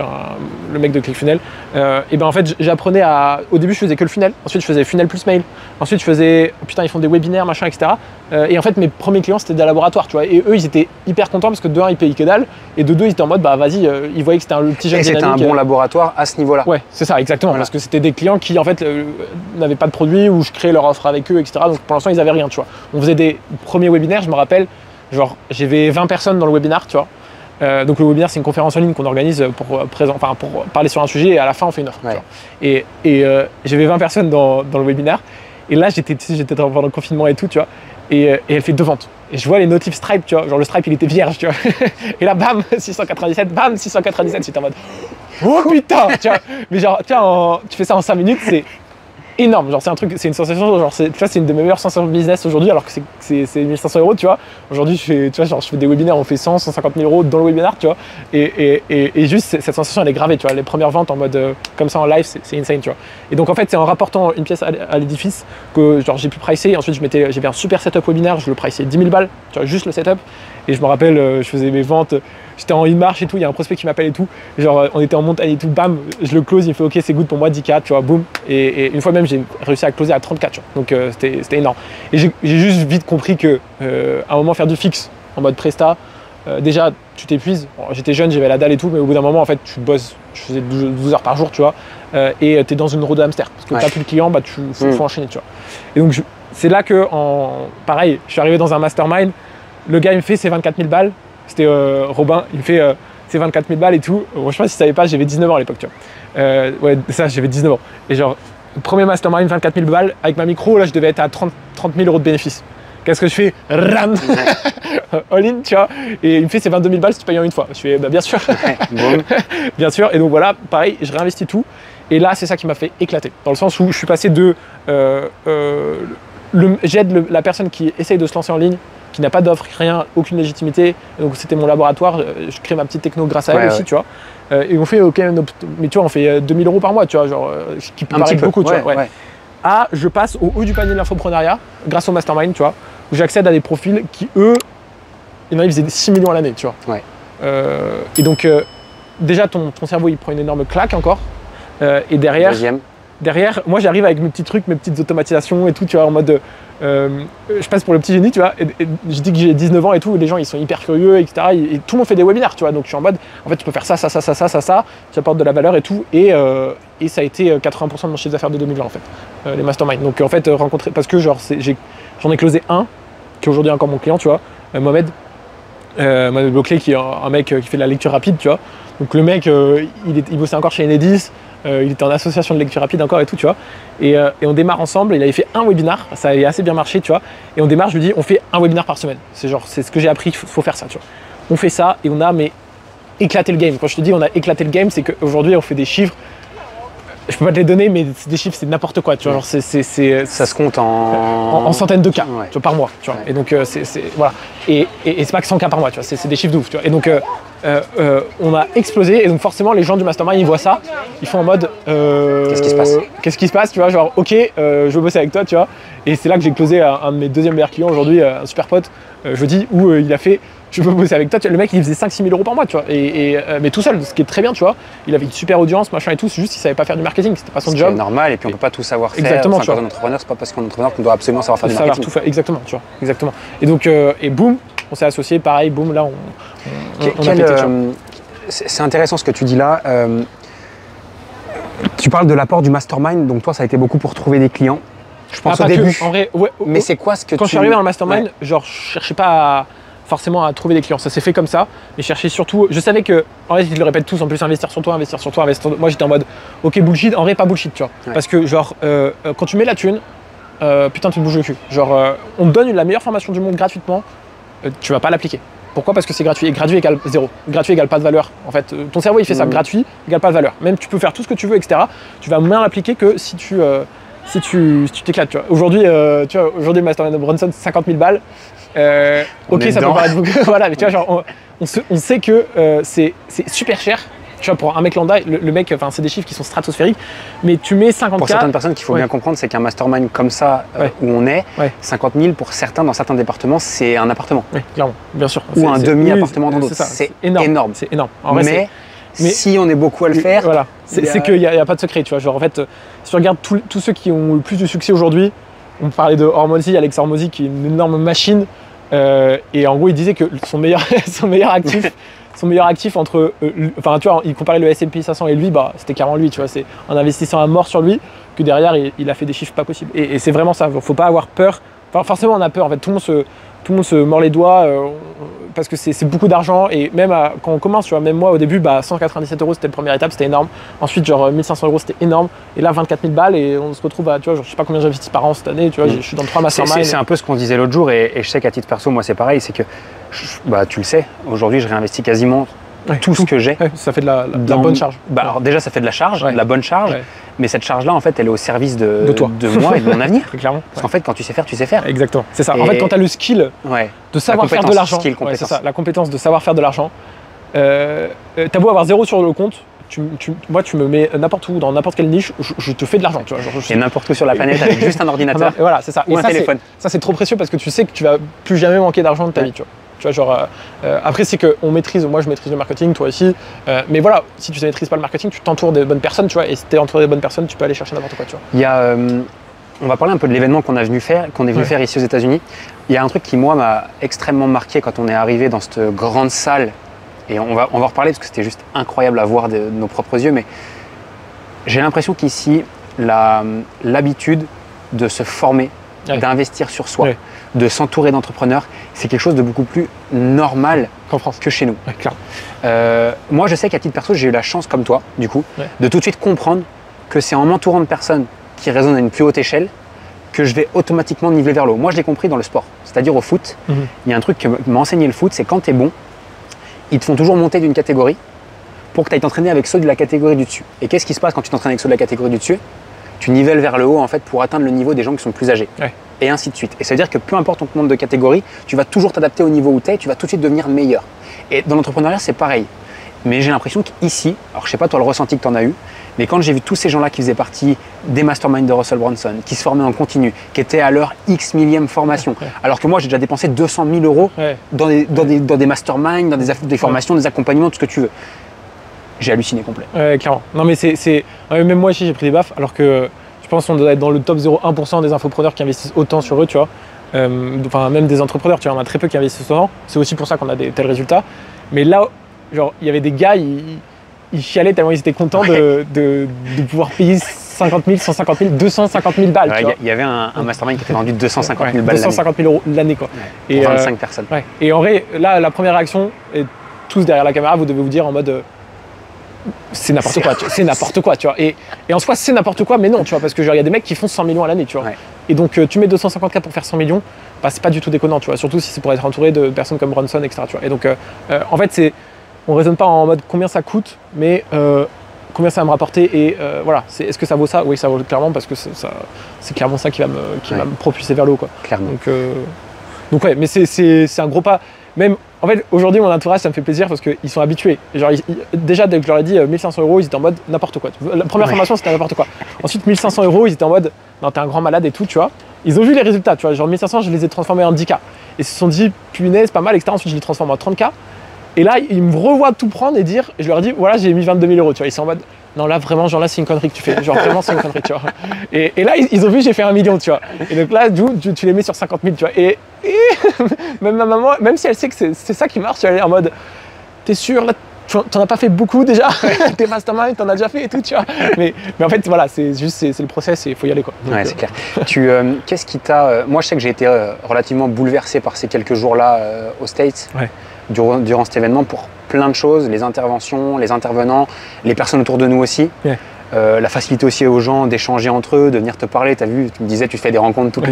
le mec de ClickFunnels, et ben en fait j'apprenais à. Au début je faisais que le funnel, ensuite je faisais funnel plus mail, ensuite je faisais putain ils font des webinaires machin etc. Et en fait mes premiers clients c'était des laboratoires, tu vois, et eux ils étaient hyper contents parce que de 1 ils payaient que dalle et de 2 ils étaient en mode bah vas-y, ils voyaient que c'était le petit jeune dynamique. Et c'était un bon laboratoire à ce niveau-là. Ouais c'est ça exactement, voilà. Parce que c'était des clients qui en fait n'avaient pas de produit ou je créais leur offre avec eux etc. Donc pour l'instant ils avaient rien, tu vois. On faisait des premiers webinaires, je me rappelle, genre j'avais 20 personnes dans le webinar, tu vois. Donc le webinaire c'est une conférence en ligne qu'on organise pour parler sur un sujet et à la fin on fait une offre. Ouais. Et j'avais 20 personnes dans le webinaire et là j'étais pendant le confinement et tout, tu vois, et elle fait 2 ventes et je vois les notifs Stripe, tu vois, genre le Stripe il était vierge, tu vois. Et là bam 697, bam 697, j'étais en mode oh putain, tu vois. Mais genre tu fais ça en 5 minutes, c'est énorme, genre c'est un truc, c'est une sensation, genre tu vois, c'est une de mes meilleures sensations de business aujourd'hui alors que c'est 1500 euros, tu vois. Aujourd'hui je fais des webinaires, on fait 150 000 euros dans le webinaire, tu vois, et juste cette sensation elle est gravée, tu vois, les premières ventes en mode comme ça en live c'est insane, tu vois. Et donc en fait c'est en rapportant une pièce à l'édifice que genre j'ai pu pricer, et ensuite j'avais un super setup webinaire, je le priçais 10 000 balles, tu vois, juste le setup, et je me rappelle je faisais mes ventes, j'étais en une marche et tout, il y a un prospect qui m'appelle et tout, genre on était en montagne et tout, bam, je le close, il me fait ok c'est good pour moi, 10K, tu vois, boum, et une fois même j'ai réussi à closer à 34, tu vois, donc c'était énorme. Et j'ai juste vite compris que à un moment faire du fixe en mode presta, déjà tu t'épuises, bon, j'étais jeune, j'avais la dalle et tout, mais au bout d'un moment en fait tu bosses, je faisais 12 heures par jour, tu vois, et tu es dans une roue de hamster, parce que tu n'as plus de clients, bah faut enchaîner, tu vois. Et donc c'est là que, pareil, je suis arrivé dans un mastermind, le gars il me fait ses 24 000 balles, c'était Robin, il me fait ses 24 000 balles et tout. Bon, je sais pas si tu savais pas, j'avais 19 ans à l'époque, tu vois. Ouais, ça, j'avais 19 ans. Et genre, premier mastermind, 24 000 balles, avec ma micro, là, je devais être à 30 000 euros de bénéfice. Qu'est-ce que je fais? Ram all-in, tu vois. Et il me fait ses 22 000 balles si tu payes en une fois. Je fais, bah bien sûr. Bien sûr. Et donc voilà, pareil, je réinvestis tout. Et là, c'est ça qui m'a fait éclater. Dans le sens où je suis passé de j'aide la personne qui essaye de se lancer en ligne, qui n'a pas d'offre, rien, aucune légitimité. Donc c'était mon laboratoire, je crée ma petite techno grâce à elle aussi, tu vois. Et on fait ok, mais tu vois, on fait 2 000 euros par mois, tu vois, genre, ce qui peut paraître beaucoup, tu vois. Ouais. Ah, je passe au haut du panier de l'infoprenariat grâce au mastermind, tu vois, où j'accède à des profils qui, eux, il y en a, ils faisaient 6 millions à l'année, tu vois. Ouais. Et donc, déjà, ton cerveau, il prend une énorme claque encore. Et derrière, moi, j'arrive avec mes petits trucs, mes petites automatisations et tout, tu vois, en mode. Je passe pour le petit génie, tu vois, et je dis que j'ai 19 ans et tout, et les gens ils sont hyper curieux, etc. Et tout le monde fait des webinaires, tu vois, donc je suis en mode, en fait, tu peux faire ça, tu apportes de la valeur et tout, et ça a été 80% de mon chiffre d'affaires de 2020 en fait, les masterminds. Donc en fait, rencontrer, parce que genre, j'en ai closé un, qui est aujourd'hui encore mon client, tu vois, Mohamed Bloclé, qui est un mec qui fait de la lecture rapide, tu vois. Donc le mec, il bossait encore chez Enedis. Il était en association de lecture rapide encore et tout, tu vois. Et on démarre ensemble. Il avait fait un webinar, ça avait assez bien marché, tu vois. Et on démarre, je lui dis, on fait un webinar par semaine. C'est ce que j'ai appris, il faut faire ça, tu vois. On fait ça et on a éclaté le game. Quand je te dis on a éclaté le game, c'est qu'aujourd'hui on fait des chiffres. Je peux pas te les donner, mais des chiffres, c'est n'importe quoi, tu vois. Genre, ça se compte en centaines de cas, tu vois, par mois, tu vois. Et donc voilà. Et c'est pas que 100 cas par mois, tu vois. C'est des chiffres de ouf, tu vois. Et donc on a explosé, et donc forcément les gens du mastermind ils voient ça, ils font en mode qu'est-ce qui se passe, tu vois, genre ok, je veux bosser avec toi, tu vois. Et c'est là que j'ai closé un de mes deuxièmes meilleurs clients aujourd'hui, un super pote, jeudi, où il a fait je veux bosser avec toi, tu vois. Le mec il faisait 5-6 000 euros par mois, tu vois, mais tout seul, ce qui est très bien, tu vois. Il avait une super audience, machin et tout, c'est juste qu'il savait pas faire du marketing, c'était pas son job. C'est normal, et puis on peut pas tout savoir faire. Exactement, quand on est entrepreneur, c'est pas parce qu'on est entrepreneur qu'on doit absolument savoir faire du marketing. Tout faire, exactement, tu vois, exactement. Et donc et boum, on s'est associés, pareil, boum, là on a pété, tu vois. C'est intéressant ce que tu dis là. Tu parles de l'apport du mastermind, donc toi ça a été beaucoup pour trouver des clients. Je pense au début. En vrai, mais c'est quoi ce que quand je suis arrivé dans le mastermind, genre je cherchais pas forcément à trouver des clients, ça s'est fait comme ça. Mais je cherchais surtout, je savais que, en vrai ils le répètent tous, en plus investir sur toi, investir sur toi. Moi j'étais en mode ok bullshit, en vrai pas bullshit, tu vois. Parce que genre quand tu mets la thune, putain, tu te bouges le cul. Genre, on te donne la meilleure formation du monde gratuitement, tu vas pas l'appliquer. Pourquoi? Parce que c'est gratuit. Et gratuit égale zéro. Gratuit égale pas de valeur. En fait, ton cerveau, il fait ça. Gratuit égale pas de valeur. Même tu peux faire tout ce que tu veux, etc. Tu vas moins l'appliquer que si tu t'éclates. Aujourd'hui, aujourd'hui, Mastermind de Bronson, 50 000 balles. Ok, ça peut paraître beaucoup. Voilà, mais tu vois, genre, on sait que c'est super cher. Tu vois, pour un mec lambda, le mec, enfin, c'est des chiffres qui sont stratosphériques, mais tu mets 50K. Pour certaines personnes, qu'il faut bien comprendre, c'est qu'un mastermind comme ça, où on est, 50 000 pour certains, dans certains départements, c'est un appartement. Oui, clairement, bien sûr. Ou un demi-appartement dans d'autres. C'est énorme. C'est énorme. Mais si on est beaucoup à le faire. Voilà, c'est qu'il n'y a pas de secret, tu vois. Genre, en fait, si tu regardes tous ceux qui ont le plus de succès aujourd'hui, on parlait de Hormozy, Alex Hormozy, qui est une énorme machine, et en gros, il disait que son meilleur actif entre, enfin tu vois, il comparait le S&P 500 et lui, bah c'était carrément lui, tu vois, c'est en investissant à mort sur lui que derrière il a fait des chiffres pas possibles. Et c'est vraiment ça, faut pas avoir peur. Enfin, forcément on a peur, en fait, tout le monde se mord les doigts parce que c'est beaucoup d'argent, et même quand on commence, tu vois, même moi au début, bah 197 € c'était la première étape, c'était énorme. Ensuite genre 1500 € c'était énorme, et là 24 000 balles et on se retrouve à, tu vois, genre, je sais pas combien j'investis par an cette année, tu vois, je suis dans 3 masterminds. C'est un peu ce qu'on disait l'autre jour, et je sais qu'à titre perso, moi c'est pareil, c'est que tu le sais, aujourd'hui je réinvestis quasiment tout ce que j'ai. Ça fait de la bonne charge. Bah, alors déjà ça fait de la charge, de la bonne charge, mais cette charge là en fait elle est au service de moi et de mon avenir. Clairement. Parce qu'en fait quand tu sais faire, tu sais faire. Exactement, c'est ça. En fait quand tu as le skill de savoir faire de l'argent, c'est ça, la compétence de savoir faire de l'argent, t'as beau avoir 0 sur le compte, moi tu me mets n'importe où, dans n'importe quelle niche, je te fais de l'argent. Et n'importe où sur la planète avec juste un ordinateur. Et voilà, c'est ça. Ou un téléphone. Ça c'est trop précieux parce que tu sais que tu vas plus jamais manquer d'argent de ta vie, tu vois. Tu vois, genre, après c'est qu'on maîtrise, moi je maîtrise le marketing, toi aussi, mais voilà, si tu ne maîtrises pas le marketing, tu t'entoures des bonnes personnes, tu vois, et si tu es entouré des bonnes personnes, tu peux aller chercher n'importe quoi, tu vois. Il y a, on va parler un peu de l'événement qu'on est venu faire ici aux États-Unis. Il y a un truc qui moi m'a extrêmement marqué quand on est arrivé dans cette grande salle, et on va en reparler parce que c'était juste incroyable à voir de nos propres yeux, mais j'ai l'impression qu'ici, l'habitude de se former, d'investir sur soi, de s'entourer d'entrepreneurs, c'est quelque chose de beaucoup plus normal qu'en France, que chez nous. Moi, je sais qu'à titre perso, j'ai eu la chance, comme toi, du coup, de tout de suite comprendre que c'est en m'entourant de personnes qui raisonnent à une plus haute échelle que je vais automatiquement niveler vers le haut. Moi, je l'ai compris dans le sport, c'est-à-dire au foot. Il y a un truc que m'a enseigné le foot, c'est quand tu es bon, ils te font toujours monter d'une catégorie pour que tu ailles t'entraîner avec ceux de la catégorie du dessus. Et qu'est-ce qui se passe quand tu t'entraînes avec ceux de la catégorie du dessus? Tu nivelles vers le haut en fait pour atteindre le niveau des gens qui sont plus âgés. Et ainsi de suite. Et ça veut dire que peu importe ton nombre de catégories, tu vas toujours t'adapter au niveau où tu es, tu vas tout de suite devenir meilleur. Et dans l'entrepreneuriat, c'est pareil. Mais j'ai l'impression qu'ici, alors je sais pas toi le ressenti que tu en as eu, mais quand j'ai vu tous ces gens-là qui faisaient partie des masterminds de Russell Brunson, qui se formaient en continu, qui étaient à leur X millième formation, alors que moi j'ai déjà dépensé 200 000 € dans des masterminds, dans des formations, des accompagnements, tout ce que tu veux. J'ai halluciné complet. Clairement. Non mais même moi aussi j'ai pris des baffes, alors que je pense qu'on doit être dans le top 0,1% des infopreneurs qui investissent autant sur eux, tu vois. Enfin, même des entrepreneurs, tu vois, on a très peu qui investissent autant. C'est aussi pour ça qu'on a des tels résultats. Mais là, genre, il y avait des gars, ils chialaient tellement ils étaient contents de pouvoir payer 50 000, 150 000, 250 000 balles. Il y avait un mastermind qui était vendu 250 000 balles 250 000 € l'année, quoi. Pour 25 personnes. Et en vrai, là, la première réaction, et tous derrière la caméra, vous devez vous dire en mode... c'est n'importe quoi, c'est n'importe quoi, tu vois. Et en soi, c'est n'importe quoi, mais non, tu vois, parce que genre, il y a des mecs qui font 100 millions à l'année, tu vois. Et donc, tu mets 250K pour faire 100 millions, bah, c'est pas du tout déconnant, tu vois. Surtout si c'est pour être entouré de personnes comme Bronson, etc. Tu vois. Et donc, en fait, on raisonne pas en mode combien ça coûte, mais combien ça va me rapporter. Et voilà, est-ce que ça vaut ça? Oui, ça vaut clairement, parce que c'est clairement ça qui va me propulser vers le haut, quoi. Clairement. Donc ouais, mais c'est un gros pas. Même, en fait, aujourd'hui, mon entourage, ça me fait plaisir parce qu'ils sont habitués. Genre, déjà, dès que je leur ai dit 1500 €, ils étaient en mode n'importe quoi. La première formation, c'était n'importe quoi. Ensuite, 1500 €, ils étaient en mode non, t'es un grand malade et tout, tu vois. Ils ont vu les résultats, tu vois. Genre, 1500, je les ai transformés en 10K. Et ils se sont dit, punaise, pas mal, etc. Ensuite, je les transforme en 30K. Et là, ils me revoient tout prendre et dire, je leur dis, voilà, j'ai mis 22 000 €, tu vois. Ils sont en mode, non, là, vraiment, genre là, c'est une connerie que tu fais. Genre, vraiment, c'est une connerie, tu vois. Et là, ils ont vu, j'ai fait 1 million, tu vois. Et donc là, tu les mets sur 50 000, tu vois. Et même ma maman, même si elle sait que c'est ça qui marche, elle est en mode, t'es sûr, là, t'en as pas fait beaucoup déjà. Tes masterminds, t'en as déjà fait et tout, tu vois. Mais en fait, voilà, c'est le process et il faut y aller, quoi. Donc, ouais, c'est clair. Qu'est-ce qui t'a... moi, je sais que j'ai été relativement bouleversé par ces quelques jours-là aux States, durant cet événement, pour plein de choses, les interventions, les intervenants, les personnes autour de nous aussi. la facilité aussi aux gens d'échanger entre eux, de venir te parler. Tu as vu, tu me disais, tu fais des rencontres toutes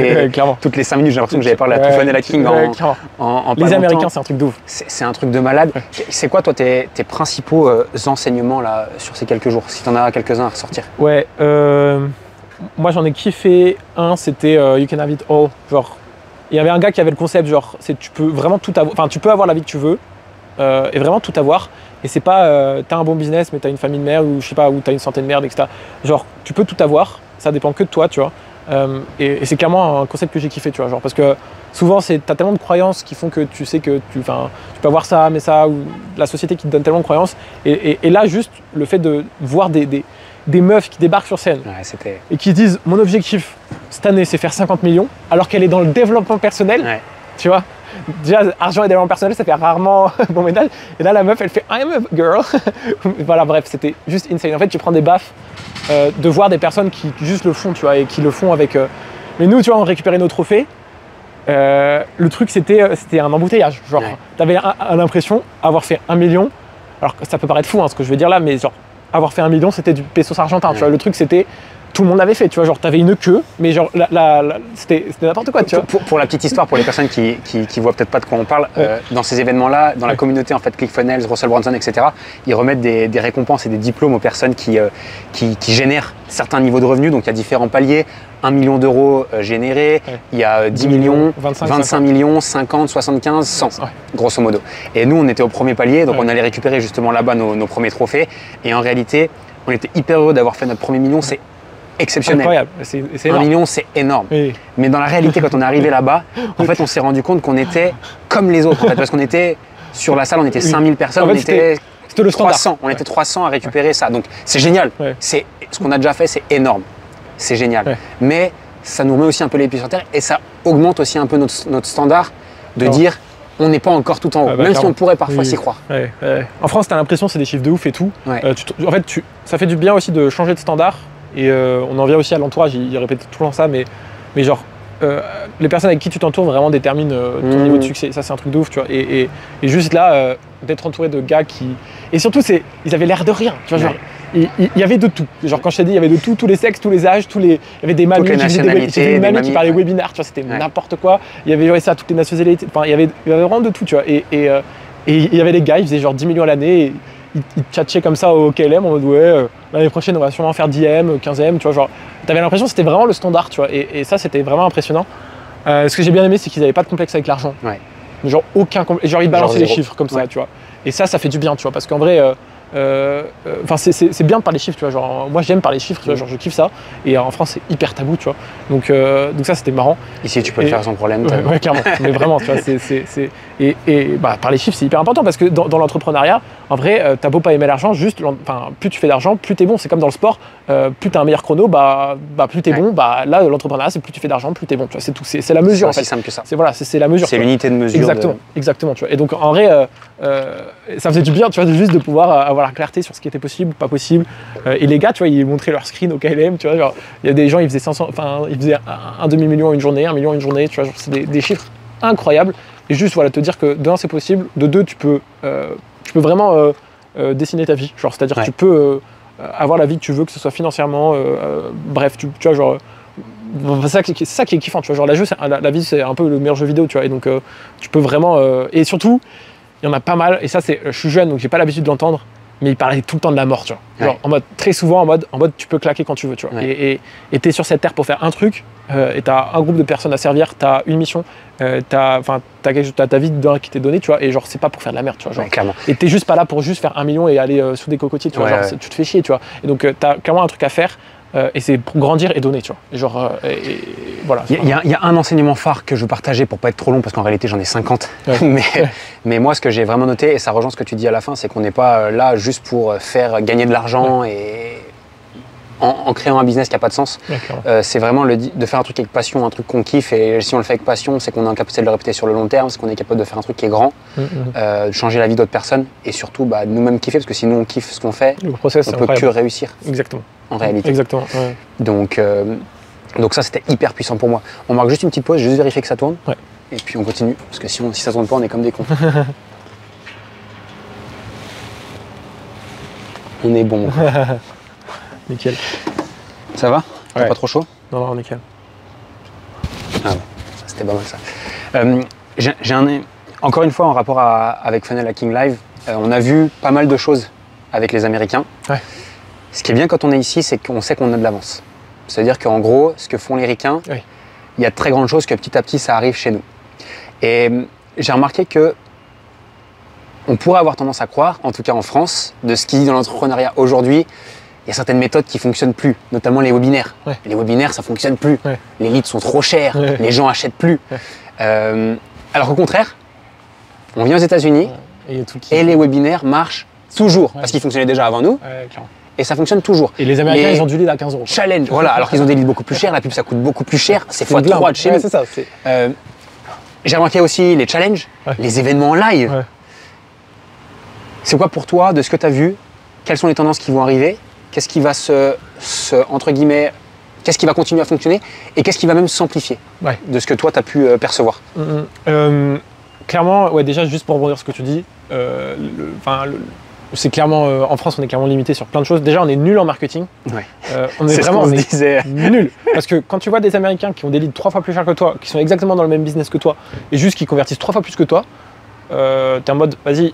les 5 minutes. J'ai l'impression que j'avais parlé à Clickfunnels Hacking en Les Américains, c'est un truc de ouf. C'est un truc de malade. C'est quoi, toi, tes principaux enseignements là, sur ces quelques jours, si tu en as quelques-uns à ressortir? Ouais, moi j'en ai kiffé un, c'était You Can Have It All. Genre, il y avait un gars qui avait le concept, genre, tu peux vraiment tout avoir, enfin, tu peux avoir la vie que tu veux et vraiment tout avoir. Et c'est pas, t'as un bon business, mais t'as une famille de merde, ou je sais pas, ou t'as une santé de merde, etc. Genre, tu peux tout avoir, ça dépend que de toi, tu vois. Et c'est clairement un concept que j'ai kiffé, tu vois. Genre, parce que souvent, t'as tellement de croyances qui font que tu sais que tu peux avoir ça, mais ça, ou la société qui te donne tellement de croyances. Et là, juste le fait de voir des meufs qui débarquent sur scène et qui disent mon objectif cette année, c'est faire 50 millions, alors qu'elle est dans le développement personnel, tu vois. Déjà, argent et développement personnel, ça fait rarement bon ménage. Et là, la meuf, elle fait I'm a girl. Voilà, bref, c'était juste insane. En fait, tu prends des baffes de voir des personnes qui juste le font, tu vois, et qui le font avec. Mais nous, tu vois, on récupérait nos trophées. Le truc, c'était un embouteillage. Genre, t'avais l'impression d'avoir fait 1 million. Alors, ça peut paraître fou, hein, ce que je veux dire là, mais genre, avoir fait 1 million, c'était du pesos argentin. Tu vois, le truc, c'était. Tout le monde l'avait fait, tu vois, genre t'avais une queue, mais genre c'était n'importe quoi, tu vois. Pour la petite histoire, pour les personnes qui voient peut-être pas de quoi on parle, dans ces événements-là, dans la communauté en fait, ClickFunnels, Russell Brunson, etc., ils remettent des récompenses et des diplômes aux personnes qui génèrent certains niveaux de revenus. Donc il y a différents paliers, 1 million d'euros générés, il y a 10 millions, 25 millions, 50, 75, 100, grosso modo. Et nous, on était au premier palier, donc on allait récupérer justement là-bas nos premiers trophées. Et en réalité, on était hyper heureux d'avoir fait notre premier million. C'est exceptionnel. Incroyable. 1 million, c'est énorme. Oui. Mais dans la réalité, quand on est arrivé là-bas, en fait, on s'est rendu compte qu'on était comme les autres. En fait, parce qu'on était sur la salle, on était 5000 personnes, en fait, on était le 300. On était 300 à récupérer ça. Donc, c'est génial. Ce qu'on a déjà fait, c'est énorme. C'est génial. Mais ça nous remet aussi un peu les pieds sur terre et ça augmente aussi un peu notre standard de dire on n'est pas encore tout en haut, même si on pourrait parfois s'y croire. En France, tu as l'impression que c'est des chiffres de ouf et tout. En fait, ça fait du bien aussi de changer de standard. Et on en vient aussi à l'entourage, il répète tout le temps ça, mais genre, les personnes avec qui tu t'entoures vraiment déterminent ton niveau de succès. Ça, c'est un truc de ouf, tu vois. Et juste là, d'être entouré de gars qui... Et surtout, ils avaient l'air de rien, tu vois, genre, il y avait de tout. Genre, quand je t'ai dit, il y avait de tout, tous les sexes, tous les âges, il y avait des mamies, j'ai une mamie qui parlait webinaire, tu vois, c'était n'importe quoi. Il y avait ça, toutes les nationalités, enfin, il y avait vraiment de tout, tu vois. Et il y avait des gars, ils faisaient genre 10 millions à l'année, ils tchatchaient comme ça au KLM en mode l'année prochaine on va sûrement faire 10M, 15M, tu vois, genre t'avais l'impression que c'était vraiment le standard, tu vois, et ça c'était vraiment impressionnant. Ce que j'ai bien aimé, c'est qu'ils n'avaient pas de complexe avec l'argent, genre aucun complexe, genre ils balançaient les chiffres comme ça, tu vois, et ça fait du bien, tu vois, parce qu'en vrai c'est bien de parler chiffres, tu vois, genre moi j'aime parler chiffres, tu vois, genre je kiffe ça, et en France c'est hyper tabou, tu vois, donc ça c'était marrant. Ici tu peux le faire sans problème. Ouais, clairement, mais vraiment, tu vois, parler chiffres c'est hyper important parce que dans l'entrepreneuriat, en vrai, t'as beau pas aimer l'argent, juste, plus tu fais d'argent, plus t'es bon, c'est comme dans le sport, plus t'as un meilleur chrono, plus t'es bon, là l'entrepreneuriat c'est plus tu fais d'argent, plus t'es bon, tu vois, c'est tout, c'est la mesure en fait. C'est aussi simple que ça. C'est la mesure. C'est l'unité de mesure. Exactement, tu vois, et donc en vrai, ça faisait du bien, tu vois, juste de pouvoir avoir la clarté sur ce qui était possible, pas possible. Et les gars, tu vois, ils montraient leur screen au KLM, tu vois, genre, il y a des gens, ils faisaient 500, ils faisaient un demi-million une journée, 1 million une journée, tu vois, c'est des chiffres incroyables. Et juste, voilà, te dire que de 1, c'est possible, de 2, tu peux vraiment dessiner ta vie. Genre, c'est-à-dire que tu peux avoir la vie que tu veux, que ce soit financièrement, bref, tu vois, genre, c'est ça qui est kiffant, tu vois, genre, la vie, c'est un peu le meilleur jeu vidéo, tu vois, et donc, tu peux vraiment, et surtout, il y en a pas mal, et ça, je suis jeune, donc j'ai pas l'habitude de l'entendre, mais il parlait tout le temps de la mort, tu vois. Genre, en mode, très souvent, en mode, tu peux claquer quand tu veux, tu vois. Et t'es sur cette terre pour faire un truc, et t'as un groupe de personnes à servir, t'as une mission, t'as ta vie dedans qui t'est donnée, tu vois, et genre, c'est pas pour faire de la merde, tu vois. Genre, clairement. Et t'es juste pas là pour juste faire 1 million et aller sous des cocotiers, tu vois. Genre, tu te fais chier, tu vois. Et donc, t'as clairement un truc à faire. Et c'est pour grandir et donner, tu vois. Et genre, voilà. Il y a un enseignement phare que je veux partager pour pas être trop long, parce qu'en réalité j'en ai 50. Mais moi, ce que j'ai vraiment noté, et ça rejoint ce que tu dis à la fin, c'est qu'on n'est pas là juste pour faire gagner de l'argent et en créant un business qui n'a pas de sens. C'est vraiment de faire un truc avec passion, un truc qu'on kiffe. Et si on le fait avec passion, c'est qu'on est en capacité de le répéter sur le long terme, c'est qu'on est capable de faire un truc qui est grand, de changer la vie d'autres personnes et surtout de nous-mêmes kiffer, parce que sinon on kiffe ce qu'on fait, on peut que réussir. Exactement. En réalité. Exactement. Donc ça, c'était hyper puissant pour moi. On marque juste une petite pause, juste vérifier que ça tourne. Et puis on continue, parce que si ça tourne pas, on est comme des cons. On est bon. Nickel. Ça va? T'as pas trop chaud? Non, nickel. Ah ouais, c'était pas mal ça. Encore une fois, en rapport avec Funnel Hacking Live, on a vu pas mal de choses avec les Américains. Ouais. Ce qui est bien quand on est ici, c'est qu'on sait qu'on a de l'avance. C'est-à-dire qu'en gros, ce que font les Ricains, il y a de très grandes choses que petit à petit, ça arrive chez nous. Et j'ai remarqué que on pourrait avoir tendance à croire, en tout cas en France, de ce qui dit dans l'entrepreneuriat aujourd'hui, il y a certaines méthodes qui ne fonctionnent plus, notamment les webinaires. Ouais. Les webinaires, ça ne fonctionne plus. Ouais. Les leads sont trop chers, les gens n'achètent plus. Ouais. Alors qu'au contraire, on vient aux États-Unis et les webinaires marchent toujours, parce qu'ils fonctionnaient déjà avant nous. Et ça fonctionne toujours. Et les Américains, ils ont du lead à 15 €. Challenge, voilà, alors qu'ils ont des leads beaucoup plus chers, la pub ça coûte beaucoup plus cher, c'est x3 de chez nous. C'est ça. J'ai remarqué aussi les challenges, les événements en live. Ouais. C'est quoi pour toi, de ce que tu as vu, quelles sont les tendances qui vont arriver, qu'est-ce qui va entre guillemets, qu'est-ce qui va continuer à fonctionner et qu'est-ce qui va même s'amplifier de ce que toi tu as pu percevoir? Clairement, déjà juste pour rebondir sur ce que tu dis, c'est clairement, en France, on est clairement limité sur plein de choses. Déjà, on est nul en marketing. On est vraiment nul. Parce que quand tu vois des Américains qui ont des leads 3 fois plus chers que toi, qui sont exactement dans le même business que toi, et juste qui convertissent 3 fois plus que toi, t'es en mode, vas-y,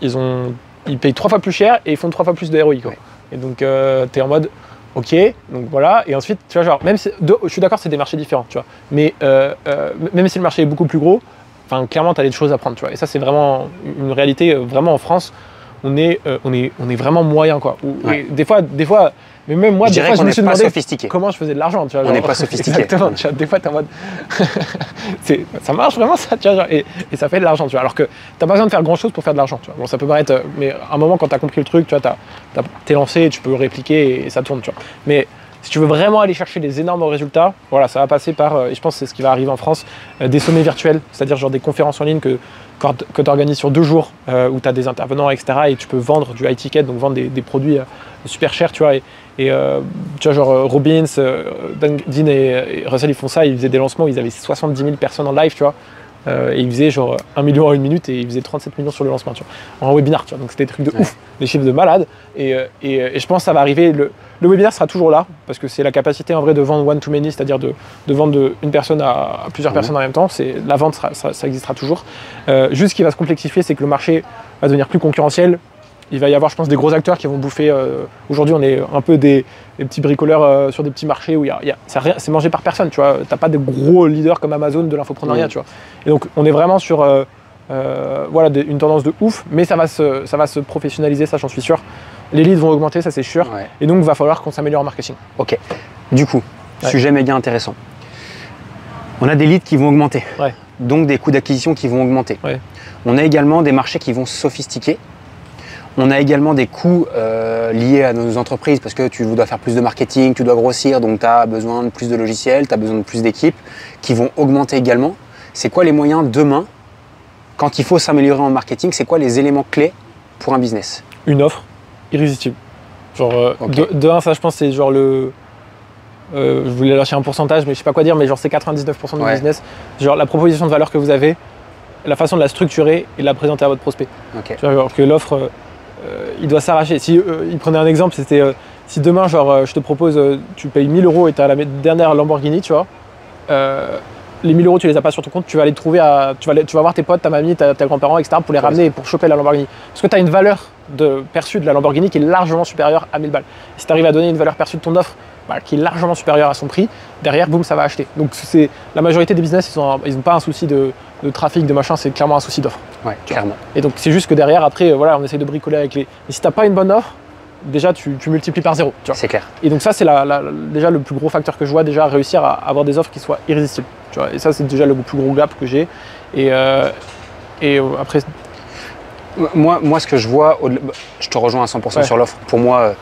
ils payent 3 fois plus cher et ils font 3 fois plus de ROI. Quoi. Et donc, t'es en mode, ok, donc voilà. Et ensuite, tu vois, genre, même si, je suis d'accord, c'est des marchés différents, tu vois. Mais même si le marché est beaucoup plus gros, clairement, t'as des choses à prendre, tu vois. Et ça, c'est vraiment une réalité, vraiment en France. On est vraiment moyen, quoi. Des fois, mais même moi, des fois, je me suis demandé comment je faisais de l'argent, tu vois. On n'est pas sophistiqué. Exactement, tu vois, des fois, t'es en mode, ça marche vraiment, ça, tu vois, genre, et ça fait de l'argent, tu vois. Alors que t'as pas besoin de faire grand chose pour faire de l'argent, tu vois. Bon, ça peut paraître, mais à un moment, quand t'as compris le truc, tu vois, t'es lancé, tu peux répliquer et ça tourne, tu vois. Mais si tu veux vraiment aller chercher des énormes résultats, voilà, ça va passer par, et je pense que c'est ce qui va arriver en France, des sommets virtuels, c'est-à-dire genre des conférences en ligne que tu organises sur 2 jours, où tu as des intervenants, etc. Et tu peux vendre du high ticket, donc vendre des produits super chers, tu vois. Et tu vois, genre Robbins, Dean et Russell, ils font ça, ils faisaient des lancements, ils avaient 70 000 personnes en live, tu vois. Et ils faisaient genre 1 million en 1 minute et ils faisaient 37 millions sur le lancement, tu vois, en webinar, tu vois. Donc c'était des trucs de ouf, des chiffres de malade. Et je pense que ça va arriver. Le webinaire sera toujours là parce que c'est la capacité en vrai de vendre one to many, c'est-à-dire de vendre une personne à plusieurs personnes en même temps. La vente, ça existera toujours. Juste ce qui va se complexifier, c'est que le marché va devenir plus concurrentiel. Il va y avoir, je pense, des gros acteurs qui vont bouffer. Aujourd'hui, on est un peu des petits bricoleurs sur des petits marchés où c'est mangé par personne. Tu vois, t'as pas de gros leaders comme Amazon de l'infopreneuriat. Tu vois. Et donc, on est vraiment sur une tendance de ouf, mais ça va se professionnaliser, ça j'en suis sûr. Les leads vont augmenter, ça c'est sûr. Et donc, il va falloir qu'on s'améliore en marketing. Ok. Du coup, sujet méga intéressant. On a des leads qui vont augmenter, donc des coûts d'acquisition qui vont augmenter. On a également des marchés qui vont se sophistiquer. On a également des coûts liés à nos entreprises parce que tu dois faire plus de marketing, tu dois grossir, donc tu as besoin de plus de logiciels, tu as besoin de plus d'équipes qui vont augmenter également. C'est quoi les moyens demain, quand il faut s'améliorer en marketing, c'est quoi les éléments clés pour un business? Une offre irrésistible. Genre, de un, ça je pense c'est genre le... je voulais lâcher un pourcentage, mais je sais pas quoi dire, mais genre c'est 99% du business. Genre la proposition de valeur que vous avez, la façon de la structurer et de la présenter à votre prospect. Tu vois, genre que l'offre... il doit s'arracher. Si il prenait un exemple, c'était si demain, genre, je te propose, tu payes 1 000 € et tu as la dernière Lamborghini, tu vois, les 1 000 €, tu les as pas sur ton compte, tu vas les trouver tu vas voir tes potes, ta mamie, tes grands-parents, etc. pour les ramener et pour choper la Lamborghini. Parce que tu as une valeur perçue de la Lamborghini qui est largement supérieure à 1000 balles. Si tu arrives à donner une valeur perçue de ton offre qui est largement supérieure à son prix, derrière, boum, ça va acheter. Donc la majorité des business, ils n'ont pas un souci de trafic, de machin, c'est clairement un souci d'offre. Ouais, clairement. Et donc c'est juste que derrière, après, on essaye de bricoler avec les... Mais si tu n'as pas une bonne offre, déjà tu multiplies par 0. C'est clair. Et donc ça, c'est déjà le plus gros facteur que je vois, déjà réussir à avoir des offres qui soient irrésistibles. Tu vois. Et ça, c'est déjà le plus gros gap que j'ai. Et après... Moi, ce que je vois, je te rejoins à 100% sur l'offre. Pour moi,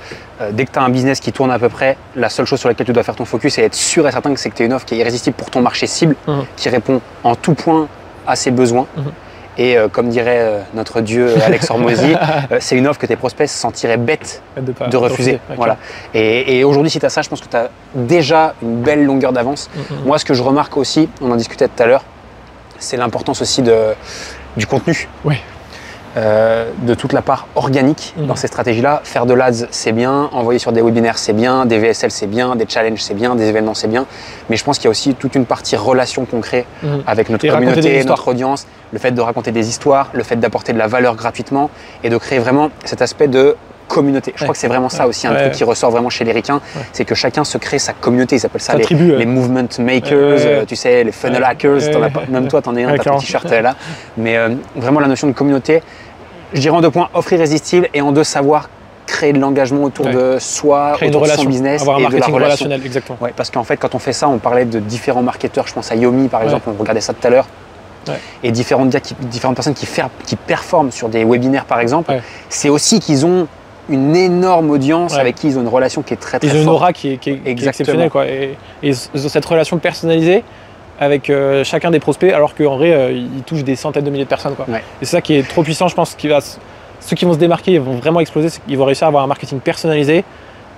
dès que tu as un business qui tourne à peu près, la seule chose sur laquelle tu dois faire ton focus, c'est être sûr et certain que c'est que tu as une offre qui est irrésistible pour ton marché cible, qui répond en tout point à ses besoins. Et comme dirait notre dieu Alex Hormozy, c'est une offre que tes prospects se sentiraient bêtes de refuser. Voilà. Et aujourd'hui, si tu as ça, je pense que tu as déjà une belle longueur d'avance. Moi, ce que je remarque aussi, on en discutait tout à l'heure, c'est l'importance aussi du contenu. de toute la part organique dans ces stratégies-là. Faire de l'ADS, c'est bien, envoyer sur des webinaires, c'est bien, des VSL, c'est bien, des challenges, c'est bien, des événements, c'est bien. Mais je pense qu'il y a aussi toute une partie relation qu'on crée avec notre communauté, notre audience, le fait de raconter des histoires, le fait d'apporter de la valeur gratuitement et de créer vraiment cet aspect de communauté. Je crois que c'est vraiment ça aussi, un truc qui ressort vraiment chez les ricains, c'est que chacun se crée sa communauté. Ils appellent ça les movement makers, tu sais, les funnel hackers. Même toi, t'en es un, t'as ton t-shirt là. Mais vraiment la notion de communauté, je dirais en 2 points, offre irrésistible, et en 2, savoir créer de l'engagement autour de soi, autour de son business, avoir un et de la relation. relationnel, exactement. Ouais, parce qu'en fait, quand on fait ça, on parlait de différents marketeurs. Je pense à Yomi, par exemple, on regardait ça tout à l'heure. Et différentes personnes qui performent sur des webinaires, par exemple, c'est aussi qu'ils ont une énorme audience avec qui ils ont une relation qui est très forte. Ils ont une aura qui est exceptionnelle, quoi. Et ils ont cette relation personnalisée avec chacun des prospects, alors qu'en vrai, ils touchent des centaines de milliers de personnes, quoi. Et c'est ça qui est trop puissant, je pense. Ceux qui vont se démarquer, ils vont vraiment exploser, c'est qu'ils vont réussir à avoir un marketing personnalisé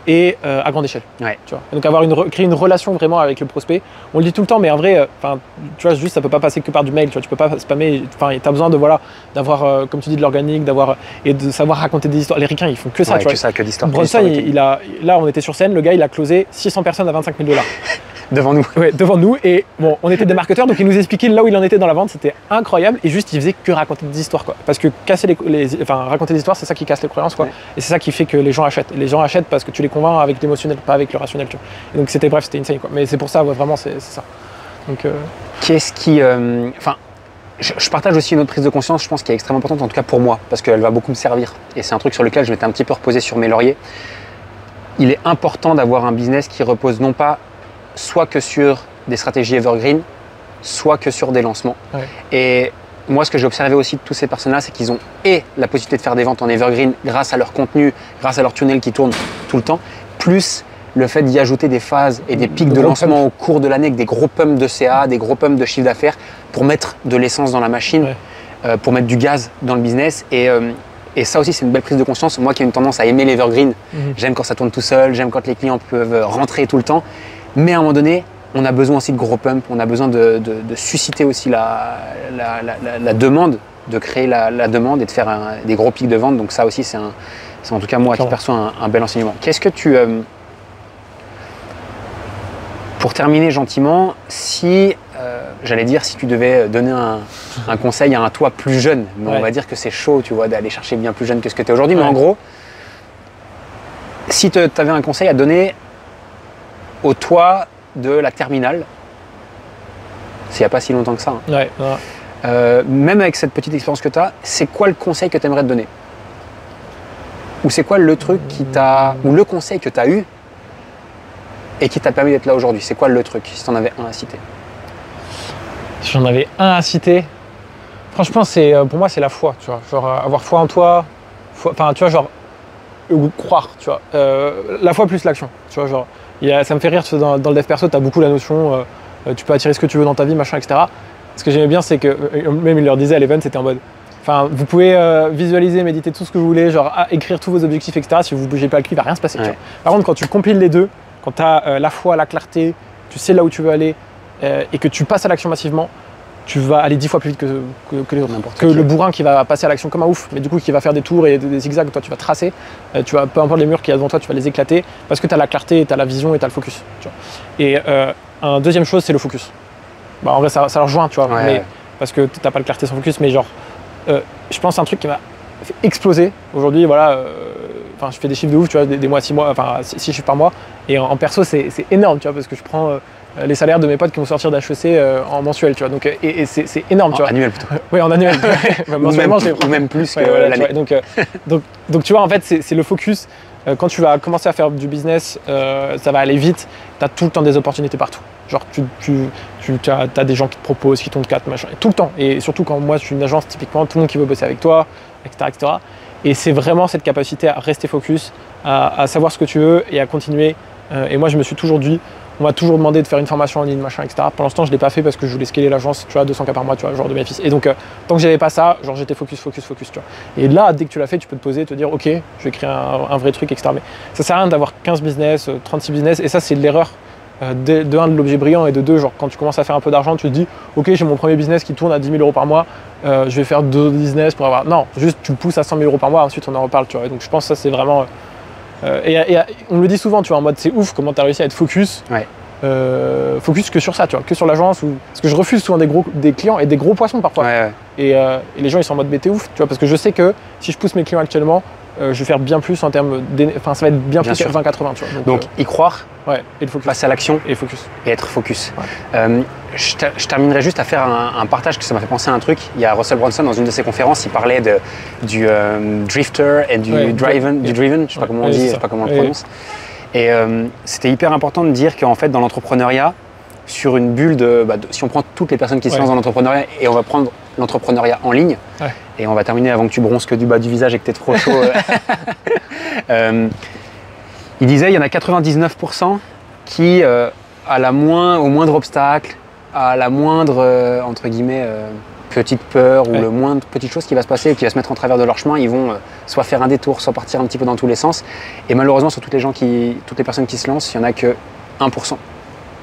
et à grande échelle. Tu vois. Et donc créer une relation vraiment avec le prospect. On le dit tout le temps, mais en vrai, tu vois, juste ça peut pas passer que par du mail. Tu vois, tu peux pas spammer. Tu as besoin d'avoir, comme tu dis, de l'organique, et de savoir raconter des histoires. Les ricains, ils font que ça. Tu vois. Que d'histoires. Bronson, là, on était sur scène. Le gars, il a closé 600 personnes à $25 000. Devant nous. Ouais, devant nous. Et bon, on était des marketeurs, donc il nous expliquait là où il en était dans la vente. C'était incroyable. Et juste, il faisait que raconter des histoires, quoi. Parce que raconter des histoires, c'est ça qui casse les croyances, quoi. Et c'est ça qui fait que les gens achètent. Les gens achètent parce que tu les convaincs avec l'émotionnel, pas avec le rationnel, tu vois. Et donc c'était insane, quoi. Mais c'est pour ça, vraiment, c'est ça. Donc, qu'est-ce qui. Je partage aussi une autre prise de conscience, je pense, qui est extrêmement importante, en tout cas pour moi, parce qu'elle va beaucoup me servir. Et c'est un truc sur lequel je m'étais un petit peu reposé sur mes lauriers. Il est important d'avoir un business qui repose non pas soit que sur des stratégies evergreen, soit que sur des lancements. Et moi, ce que j'ai observé aussi de tous ces personnes-là, c'est qu'ils ont la possibilité de faire des ventes en evergreen grâce à leur contenu, grâce à leur tunnel qui tourne tout le temps, plus le fait d'y ajouter des phases et des pics de lancement au cours de l'année avec des gros pumps de CA, des gros pumps de chiffre d'affaires pour mettre de l'essence dans la machine, pour mettre du gaz dans le business. Et ça aussi, c'est une belle prise de conscience. Moi qui ai une tendance à aimer l'evergreen, j'aime quand ça tourne tout seul, j'aime quand les clients peuvent rentrer tout le temps. Mais à un moment donné, on a besoin aussi de gros pumps, on a besoin de susciter aussi la demande, de créer la demande et de faire des gros pics de vente. Donc ça aussi, c'est en tout cas moi qui perçois un bel enseignement. Qu'est-ce que tu... pour terminer gentiment, si tu devais donner un conseil à un toi plus jeune, mais on va dire que c'est chaud, tu vois, d'aller chercher bien plus jeune que ce que tu es aujourd'hui, mais en gros, si tu avais un conseil à donner au toi de la terminale, c'est il n'y a pas si longtemps que ça, même avec cette petite expérience que tu as, c'est quoi le conseil que tu aimerais te donner? Ou c'est quoi le truc ou le conseil que tu as eu et qui t'a permis d'être là aujourd'hui? C'est quoi le truc, si tu en avais un à citer? Si j'en avais un à citer, franchement, pour moi, c'est la foi, tu vois. Genre, avoir foi en toi, tu vois, genre, ou croire, tu vois. La foi plus l'action, tu vois, genre. Ça me fait rire, dans le dev perso, tu as beaucoup la notion, tu peux attirer ce que tu veux dans ta vie, machin, etc. Ce que j'aimais bien, c'est que, même il leur disait à l'event, c'était en mode, vous pouvez visualiser, méditer tout ce que vous voulez, genre écrire tous vos objectifs, etc. Si vous ne bougez pas le cul, il ne va rien se passer. Tu vois. Par contre, quand tu compiles les deux, quand tu as la foi, la clarté, tu sais là où tu veux aller, et que tu passes à l'action massivement, tu vas aller 10 fois plus vite que les autres. Que le bourrin qui va passer à l'action comme un ouf, mais du coup qui va faire des tours et des zigzags, toi tu vas tracer, peu importe les murs qu'il y a devant toi, tu vas les éclater, parce que tu as la clarté, tu as la vision et tu as le focus. Tu vois. Et une deuxième chose, c'est le focus. En vrai, ça leur rejoint, tu vois, parce que tu n'as pas de clarté sans focus, mais genre, je pense à un truc qui m'a fait exploser. Aujourd'hui, voilà, je fais des chiffres de ouf, tu vois, des mois, 6 mois, 6 chiffres par mois, et en perso, c'est énorme, tu vois, parce que je prends les salaires de mes potes qui vont sortir d'HEC en mensuel, tu vois. Donc, et c'est énorme, tu vois. En annuel plutôt. Oui, en annuel. ou même plus que l'année. Donc, tu vois, en fait, c'est le focus. Quand tu vas commencer à faire du business, ça va aller vite. Tu as tout le temps des opportunités partout. Genre, tu as des gens qui te proposent, qui t'ont 4, machin, tout le temps. Et surtout quand moi, je suis une agence, typiquement, tout le monde qui veut bosser avec toi, etc. etc. Et c'est vraiment cette capacité à rester focus, à savoir ce que tu veux et à continuer. Et moi, je me suis toujours dit, on m'a toujours demandé de faire une formation en ligne, machin, etc. Pour l'instant, je ne l'ai pas fait parce que je voulais scaler l'agence, tu vois, 200K par mois, tu vois, genre de bénéfices. Et donc, tant que j'avais pas ça, genre j'étais focus, tu vois. Et là, dès que tu l'as fait, tu peux te poser et te dire, ok, je vais créer un vrai truc, etc. Mais ça sert à rien d'avoir 15 business, 36 business. Et ça, c'est l'erreur de un, de l'objet brillant, et de deux, genre quand tu commences à faire un peu d'argent, tu te dis ok, j'ai mon premier business qui tourne à 10 000 euros par mois, je vais faire 2 business pour avoir. Non, juste tu le pousses à 100 000 euros par mois, ensuite on en reparle, tu vois. Donc je pense que ça c'est vraiment. Et on me le dit souvent, tu vois, en mode c'est ouf comment tu as réussi à être focus. Ouais. Focus que sur ça, tu vois, que sur l'agence. Parce que je refuse souvent des clients et des gros poissons parfois. Ouais. Et les gens ils sont en mode mais t'es ouf, tu vois, parce que je sais que si je pousse mes clients actuellement, je vais faire bien plus en termes enfin ça va être bien plus 20-80, tu vois. Donc y croire, ouais, et le focus. passer à l'action et focus. Et être focus. Ouais. Je terminerai juste à faire un partage, que ça m'a fait penser à un truc. Il y a Russell Brunson dans une de ses conférences, il parlait du drifter et du driven, je sais pas comment on dit, je sais pas comment on le prononce. Et c'était hyper important de dire qu'en fait dans l'entrepreneuriat, sur une bulle si on prend toutes les personnes qui se lancent dans l'entrepreneuriat et on va prendre l'entrepreneuriat en ligne, et on va terminer avant que tu bronzes que du bas du visage et que tu es trop chaud. Il disait il y en a 99% qui, au moindre obstacle, à la moindre, entre guillemets, petite peur ou le moindre petite chose qui va se passer ou qui va se mettre en travers de leur chemin, ils vont soit faire un détour, soit partir un petit peu dans tous les sens. Et malheureusement, sur toutes les personnes qui se lancent, il n'y en a que 1%.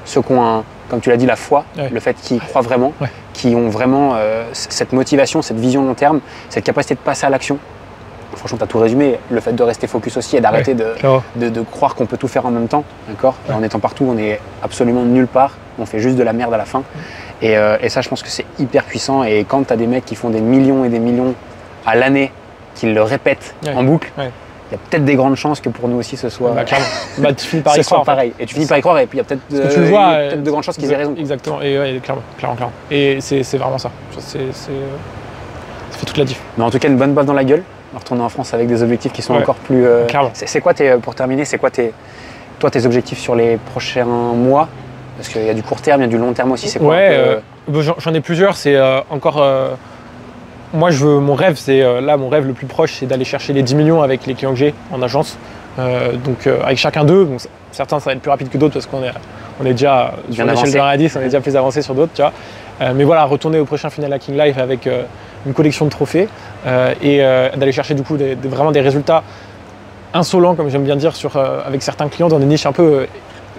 Ceux qui ont, comme tu l'as dit, la foi, le fait qu'ils croient vraiment, qui ont vraiment cette motivation, cette vision long terme, cette capacité de passer à l'action. Franchement, tu as tout résumé. Le fait de rester focus aussi et d'arrêter de croire qu'on peut tout faire en même temps. D'accord. En étant partout, on est absolument nulle part. On fait juste de la merde à la fin. Et ça, je pense que c'est hyper puissant. Et quand tu as des mecs qui font des millions et des millions à l'année, qui le répètent en boucle, il y a peut-être des grandes chances que pour nous aussi ce soit, tu finis par y croire, pareil. Et tu finis par y croire, et puis il y a peut-être de grandes chances qu'ils aient raison. Exactement, et clairement. Et c'est vraiment ça. Ça fait toute la diff. Mais en tout cas, une bonne baffe dans la gueule. Retourner en France avec des objectifs qui sont encore plus. C'est quoi pour terminer, c'est quoi tes objectifs sur les prochains mois? Parce qu'il y a du court terme, il y a du long terme aussi. C'est quoi j'en ai plusieurs. C'est encore. Moi, mon rêve le plus proche, c'est d'aller chercher les 10 millions avec les clients que j'ai en agence. Donc, avec chacun d'eux. Donc, certains, ça va être plus rapide que d'autres parce qu'on est déjà sur l'échelle de 1 à 10, on est déjà plus avancé sur d'autres, tu vois. Mais voilà, retourner au prochain Final Hacking Live avec une collection de trophées et d'aller chercher du coup vraiment des résultats insolents, comme j'aime bien dire, avec certains clients dans des niches un peu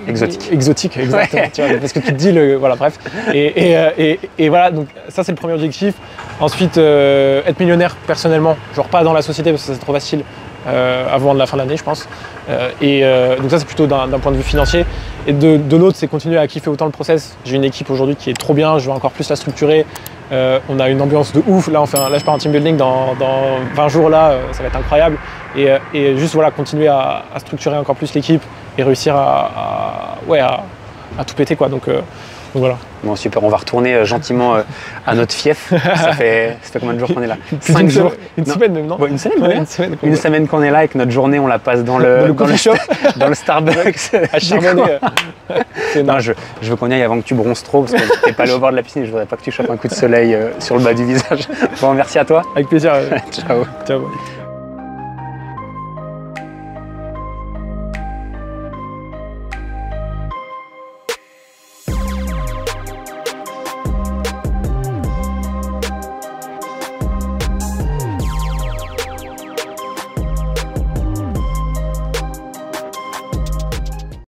exotiques, exactement. Tu vois, parce que tu te dis, voilà, bref. Et voilà, donc ça c'est le premier objectif. Ensuite, être millionnaire personnellement, genre pas dans la société parce que c'est trop facile avant la fin de l'année, je pense. Donc ça c'est plutôt d'un point de vue financier. Et de l'autre, c'est continuer à kiffer autant le process. J'ai une équipe aujourd'hui qui est trop bien, je veux encore plus la structurer. On a une ambiance de ouf. Là, je pars en team building dans 20 jours, là, ça va être incroyable. Et juste voilà, continuer à structurer encore plus l'équipe et réussir à tout péter, quoi. Donc voilà. Bon, super, on va retourner gentiment à notre fief. Ça fait combien de jours qu'on est là? 5 jours. Une semaine même, non? Une semaine. Une semaine qu'on est là et que notre journée, on la passe dans le Starbucks. À charbonner. Non, je veux qu'on y aille avant que tu bronzes trop parce que t'es pas allé au bord de la piscine et je voudrais pas que tu chopes un coup de soleil sur le bas du visage. Bon, merci à toi. Avec plaisir. Ciao. Ciao.